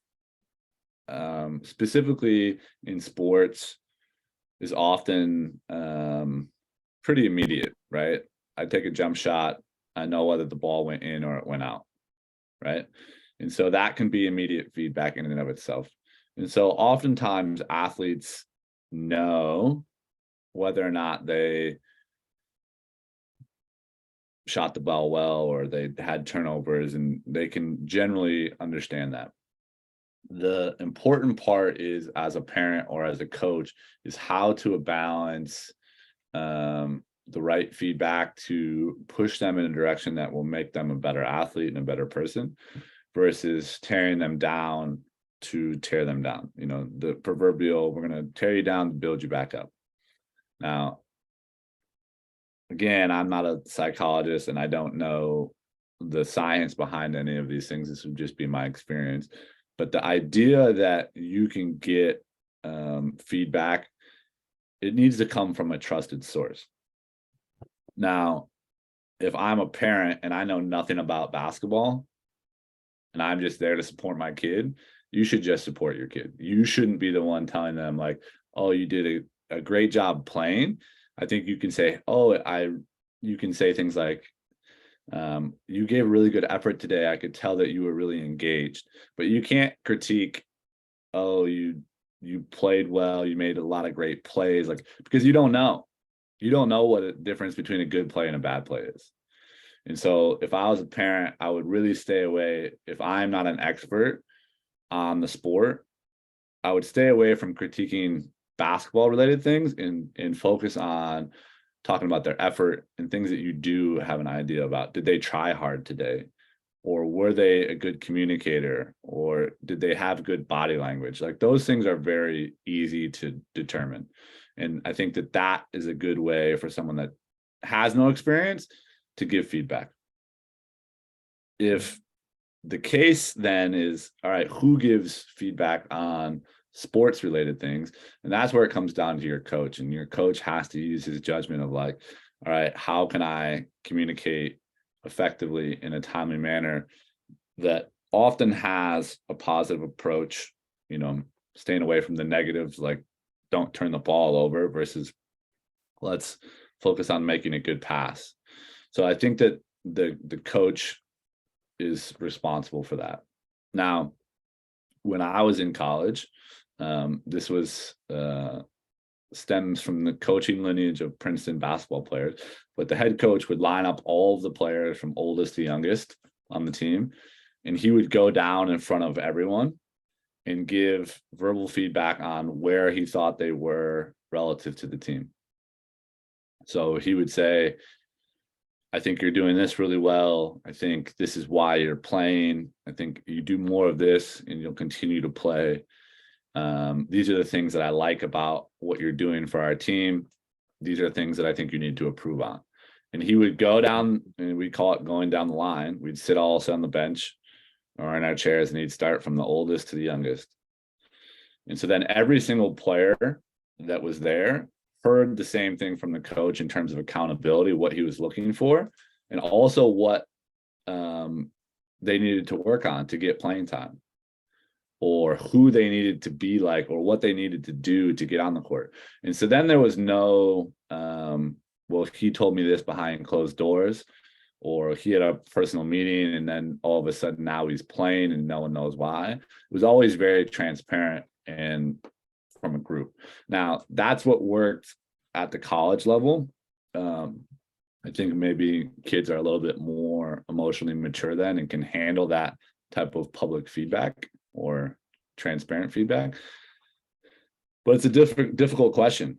specifically in sports, is often pretty immediate, right? I take a jump shot, I know whether the ball went in or it went out, right? And so that can be immediate feedback in and of itself. And so oftentimes athletes know whether or not they shot the ball well or they had turnovers, and they can generally understand that. The important part is, as a parent or as a coach, is how to balance the right feedback to push them in a direction that will make them a better athlete and a better person, versus tearing them down to tear them down. You know, the proverbial, we're going to tear you down to build you back up. Now, again, I'm not a psychologist and I don't know the science behind any of these things. This would just be my experience. But the idea that you can get feedback, it needs to come from a trusted source. Now, if I'm a parent and I know nothing about basketball and I'm just there to support my kid, you should just support your kid. You shouldn't be the one telling them like, oh, you did a great job playing. I think you can say, you can say things like, you gave really good effort today. I could tell that you were really engaged. But you can't critique, oh, you played well, you made a lot of great plays, like, because you don't know what the difference between a good play and a bad play is. And so if I was a parent, I would really stay away. If I'm not an expert on the sport, I would stay away from critiquing basketball related things and focus on talking about their effort and things that you do have an idea about. Did they try hard today? Or were they a good communicator? Or did they have good body language? Like, those things are very easy to determine. And I think that that is a good way for someone that has no experience to give feedback. If the case then is, all right, who gives feedback on sports related things? And that's where it comes down to your coach. And your coach has to use his judgment of like, all right, how can I communicate effectively in a timely manner that often has a positive approach, you know, staying away from the negatives, like don't turn the ball over, versus let's focus on making a good pass. So I think that the coach is responsible for that. Now, when I was in college, this was stems from the coaching lineage of Princeton basketball players, but the head coach would line up all of the players from oldest to youngest on the team, and he would go down in front of everyone and give verbal feedback on where he thought they were relative to the team. So he would say, I think you're doing this really well. I think this is why you're playing. I think you do more of this and you'll continue to play. These are the things that I like about what you're doing for our team. These are things that I think you need to improve on. And he would go down, and we call it going down the line. We'd sit all on the bench or in our chairs, and he'd start from the oldest to the youngest. And so then every single player that was there heard the same thing from the coach in terms of accountability, what he was looking for, and also what they needed to work on to get playing time, or who they needed to be like, or what they needed to do to get on the court. And so then there was no, well, he told me this behind closed doors, or he had a personal meeting and then all of a sudden now he's playing and no one knows why. It was always very transparent and from a group. Now, that's what worked at the college level. I think maybe kids are a little bit more emotionally mature then and can handle that type of public feedback or transparent feedback. But it's a difficult question.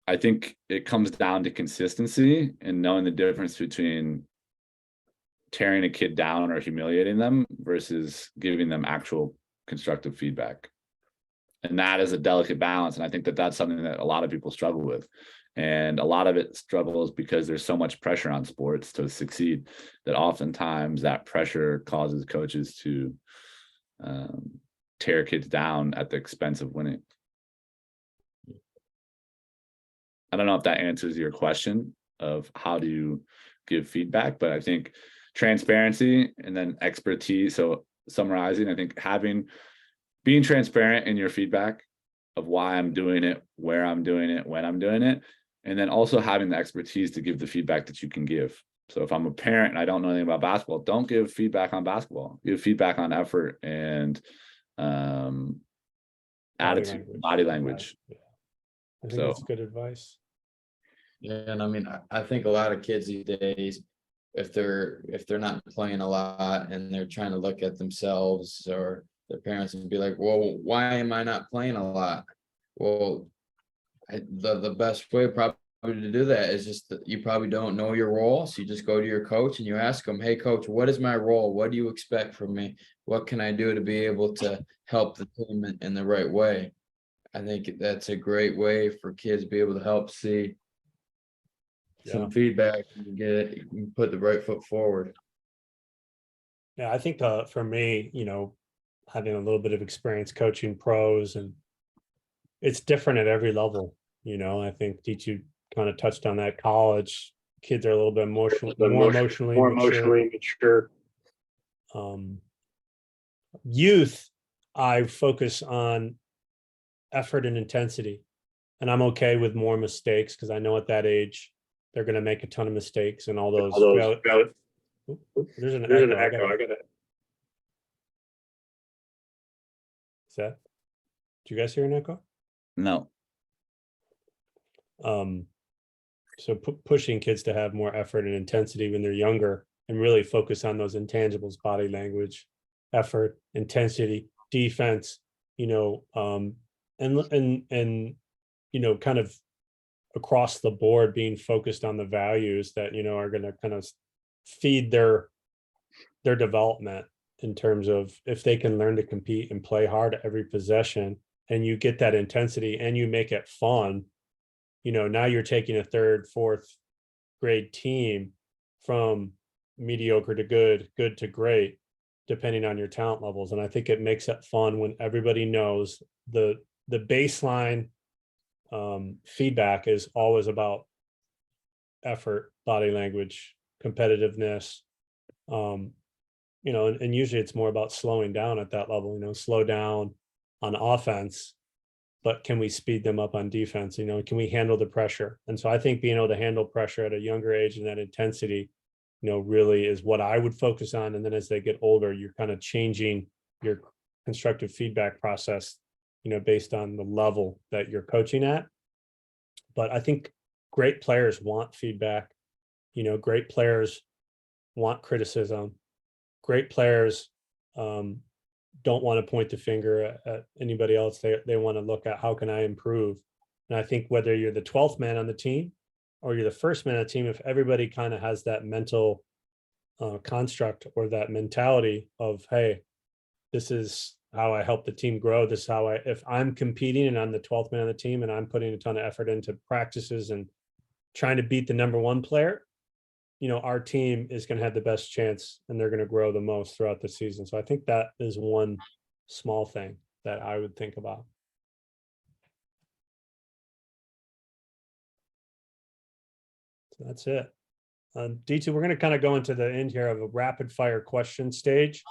I think it comes down to consistency and knowing the difference between tearing a kid down or humiliating them versus giving them actual constructive feedback. And that is a delicate balance. And I think that that's something that a lot of people struggle with. And a lot of it struggles because there's so much pressure on sports to succeed that oftentimes that pressure causes coaches to tear kids down at the expense of winning. I don't know if that answers your question of how do you give feedback, but I think transparency and then expertise. So summarizing, I think being transparent in your feedback of why I'm doing it, where I'm doing it, when I'm doing it, and then also having the expertise to give the feedback that you can give. So if I'm a parent and I don't know anything about basketball, don't give feedback on basketball. Give feedback on effort and attitude, body language. Yeah. I think that's good advice. Yeah, and I mean, I think a lot of kids these days, if they're not playing a lot and they're trying to look at themselves or their parents and be like, well, why am I not playing a lot? Well, the best way probably to do that is just that you probably don't know your role. So you just go to your coach and you ask them, hey, coach, what is my role? What do you expect from me? What can I do to be able to help the team in the right way? I think that's a great way for kids to be able to help see some feedback and you can put the right foot forward. Yeah, I think for me, having a little bit of experience coaching pros, and it's different at every level. I think D2 kind of touched on that. College kids are a little bit more emotionally mature. Youth, I focus on effort and intensity, and I'm okay with more mistakes because I know at that age they're going to make a ton of mistakes and all those. There's an echo. I gotta. Is that? Do you guys hear an echo? No. So pushing kids to have more effort and intensity when they're younger and really focus on those intangibles: body language, effort, intensity, defense, and kind of across the board being focused on the values that, are going to kind of feed their development in terms of if they can learn to compete and play hard at every possession and you get that intensity and you make it fun, now you're taking a third, fourth grade team from mediocre to good to great, depending on your talent levels. And I think it makes it fun when everybody knows the baseline feedback is always about effort, body language, competitiveness, and usually it's more about slowing down at that level, slow down on offense, but can we speed them up on defense? Can we handle the pressure? And so I think being able to handle pressure at a younger age and that intensity, really is what I would focus on. And then as they get older, you're kind of changing your constructive feedback process, based on the level that you're coaching at. But I think great players want feedback. Great players want criticism. Great players don't want to point the finger at anybody else. They want to look at how can I improve. And I think whether you're the 12th man on the team or you're the first man on the team, if everybody kind of has that mental construct or that mentality of, hey, this is how I help the team grow. This is how if I'm competing and I'm the 12th man on the team and I'm putting a ton of effort into practices and trying to beat the number one player, our team is going to have the best chance and they're going to grow the most throughout the season. So I think that is one small thing that I would think about. So that's it. D2, we're going to kind of go into the end here of a rapid fire question stage.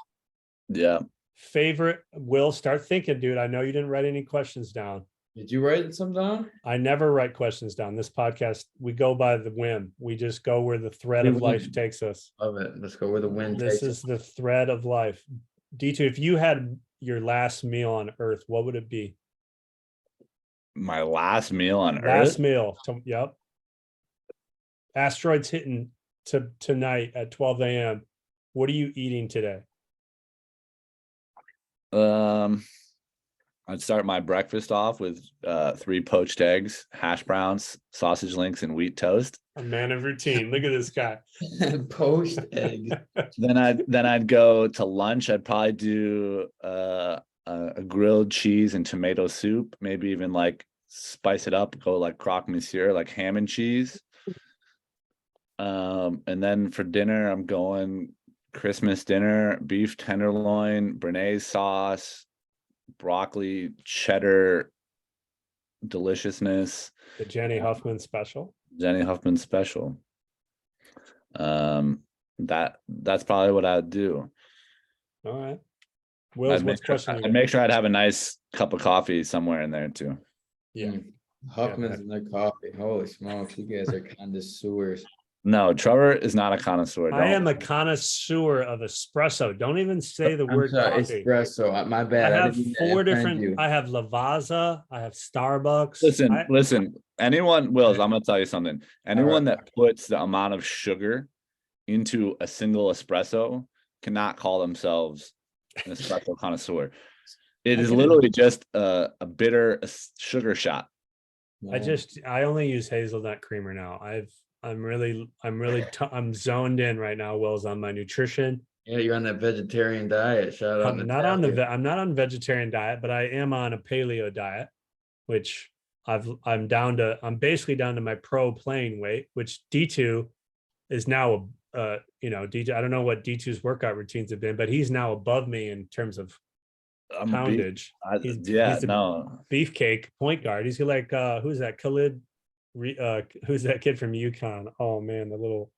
Yeah. Favorite, Will, start thinking, dude. I know you didn't write any questions down. Did you write some down? I never write questions down. This podcast, we go by the whim. We just go where the thread of life takes us. Love it. Let's go where the wind This takes us. is the thread of life. D2, if you had your last meal on Earth, what would it be? My last meal on Earth? Last meal. Yep. Asteroids hitting tonight at 12 a.m. What are you eating today? I'd start my breakfast off with 3 poached eggs, hash browns, sausage links, and wheat toast. A man of routine. Look at this guy. Poached eggs. Then I'd go to lunch. I'd probably do a grilled cheese and tomato soup, maybe even like spice it up, go like croque monsieur, like ham and cheese. And then for dinner, I'm going Christmas dinner, beef tenderloin, béarnaise sauce, broccoli, cheddar deliciousness. The Jenny Huffman special. Jenny Huffman special. That's probably what I'd do. All right. Will's, what's question? I'd make sure I'd have a nice cup of coffee somewhere in there too. Yeah. Huffman's in the coffee. Holy smokes, you guys are connoisseurs. No, Trevor is not a connoisseur. I am a connoisseur of espresso. Don't even say the I'm word sorry, coffee. espresso. My I bad. have didn't mean to 4 offend different. you. I have Lavazza. I have Starbucks. Listen. Anyone, Wills, I'm gonna tell you something. Anyone right. that puts the amount of sugar into a single espresso cannot call themselves an espresso connoisseur. It is literally just a bitter sugar shot. I only use hazelnut creamer now. I'm zoned in right now, Wills, on my nutrition. Yeah, you're on that vegetarian diet. Shout out. I'm not on vegetarian diet, but I am on a paleo diet, which I'm basically down to my pro playing weight, which D2 is now D2. I don't know what D2's workout routines have been, but he's now above me in terms of poundage. He's a beefcake point guard. He's like who's that? Khalid, who's that kid from UConn? Oh man, the little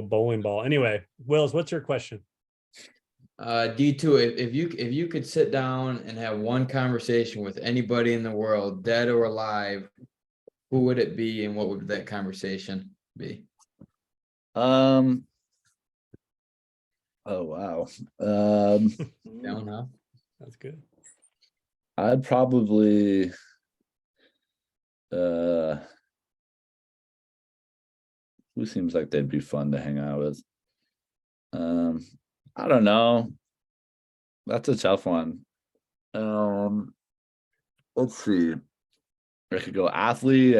bowling ball. Anyway, Wills, what's your question? D2, if you could sit down and have one conversation with anybody in the world, dead or alive, who would it be and what would that conversation be? Oh wow. Don't know. That's good. I'd probably who seems like they'd be fun to hang out with? I don't know. That's a tough one. Let's see. I could go athlete.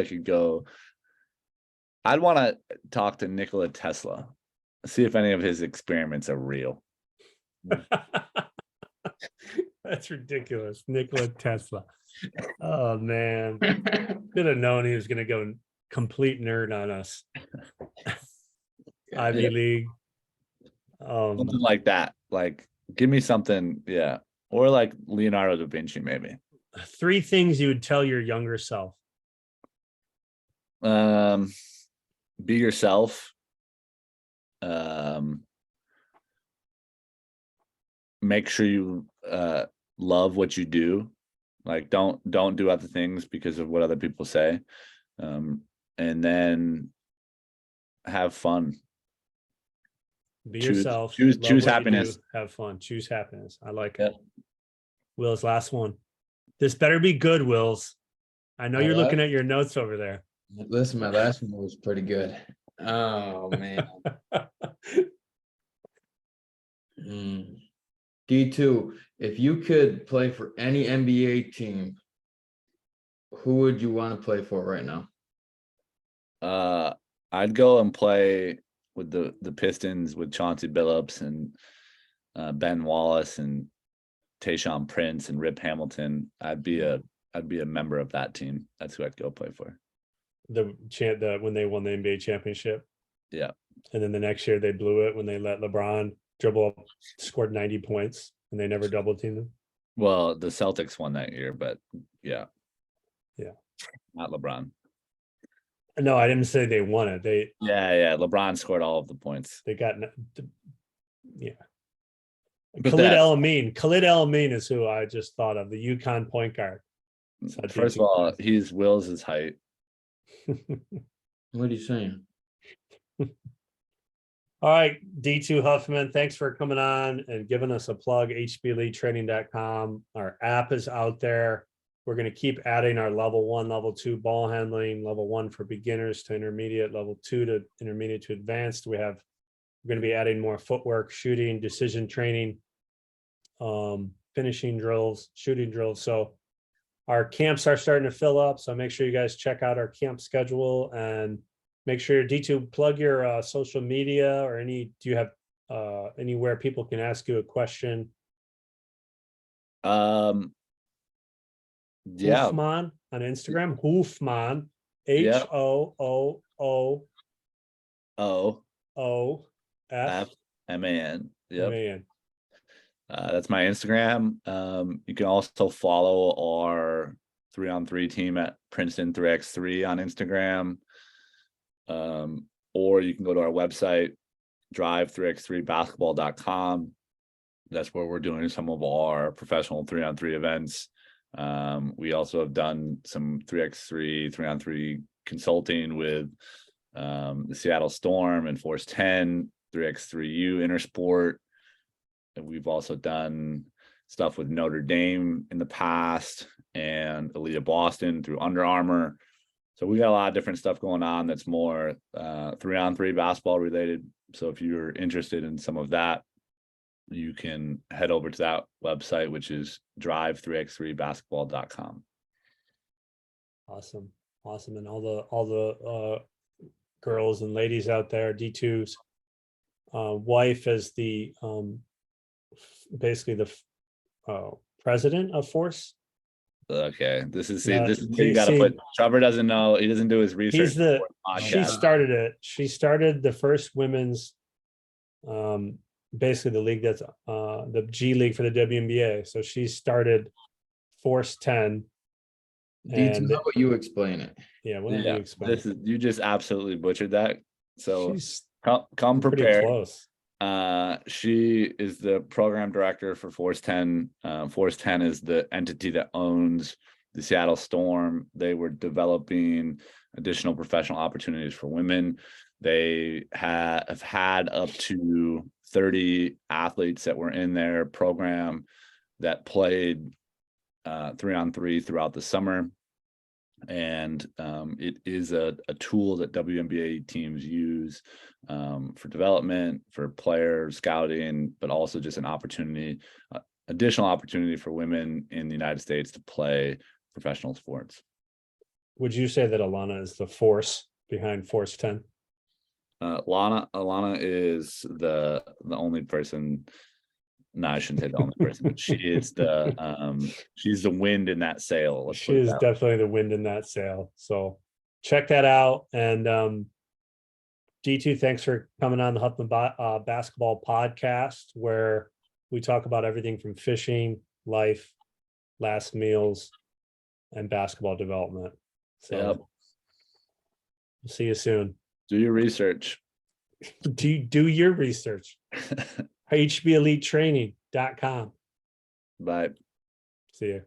I'd want to talk to Nikola Tesla, see if any of his experiments are real. That's ridiculous. Nikola Tesla. Oh man. Could have known he was going to go complete nerd on us. Ivy League. Something like that. Like, give me something, yeah. Or like Leonardo da Vinci, maybe. 3 things you would tell your younger self. Be yourself. Make sure you love what you do. Like, don't do other things because of what other people say. And then have fun. Be yourself. Choose happiness. Have fun. Choose happiness. I like it. Will's last one. This better be good, Wills. I know you're looking at your notes over there. Listen, my last one was pretty good. Oh man. D2, if you could play for any NBA team, who would you want to play for right now? I'd go and play with the Pistons with Chauncey Billups and Ben Wallace and Tayshaun Prince and Rip Hamilton. I'd be a member of that team. That's who I'd go play for. When they won the NBA championship. Yeah. And then the next year they blew it when they let LeBron dribble up, scored 90 points, and they never double teamed him. Well, the Celtics won that year, but yeah. Yeah. Not LeBron. No, I didn't say they won it. Yeah. LeBron scored all of the points. They got, yeah. But Khalid El-Amin is who I just thought of, the UConn point guard. So first of all, he's Will's height. What are you saying? All right, D2 Huffman, thanks for coming on and giving us a plug, hbelitetraining.com. Our app is out there. We're going to keep adding our level 1, level 2 ball handling, level 1 for beginners to intermediate, level 2 to intermediate to advanced. We're going to be adding more footwork, shooting, decision training. finishing drills, shooting drills. So our camps are starting to fill up. So make sure you guys check out our camp schedule and make sure D2 plug your social media or do you have anywhere people can ask you a question? Yeah. Huffman on Instagram, Huffman, Yeah. HOOOOOFMAN. Yep. That's my Instagram. You can also follow our 3-on-3 team at Princeton 3x3 on Instagram. Or you can go to our website, drive3x3basketball.com. That's where we're doing some of our professional 3-on-3 events. We also have done some 3x3, 3-on-3 consulting with the Seattle Storm and Force 10, 3x3U Intersport. And we've also done stuff with Notre Dame in the past and Elite Boston through Under Armour. So we got a lot of different stuff going on that's more 3-on-3 basketball related. So if you're interested in some of that, you can head over to that website, which is drive3x3basketball.com. Awesome. And all the girls and ladies out there, D2's wife is the basically the president of Force. Okay, this is Yeah, this is where you got to put. Trevor doesn't know. He doesn't do his research. She started it. She started the first women's, basically the league that's the G League for the WNBA. So she started Force 10. D2, how about you explain it? Yeah, why don't you explain? This is, you just absolutely butchered that. So She's come pretty prepared. close. She is the program director for Force 10. Force 10 is the entity that owns the Seattle Storm. They were developing additional professional opportunities for women. They have had up to 30 athletes that were in their program that played 3-on-3 throughout the summer. And it is a tool that WNBA teams use for development, for player scouting, but also just an opportunity, additional opportunity for women in the United States to play professional sports. Would you say that Alana is the force behind Force 10? Alana is the only person. No, I shouldn't say the only person, but she is she's the wind in that sail. She is definitely the wind in that sail. So check that out. And D2, thanks for coming on the Huffman Basketball Podcast, where we talk about everything from fishing, life, last meals, and basketball development. So yep. We'll see you soon. Do your research. Do your research. HBEliteTraining.com. Bye. See you.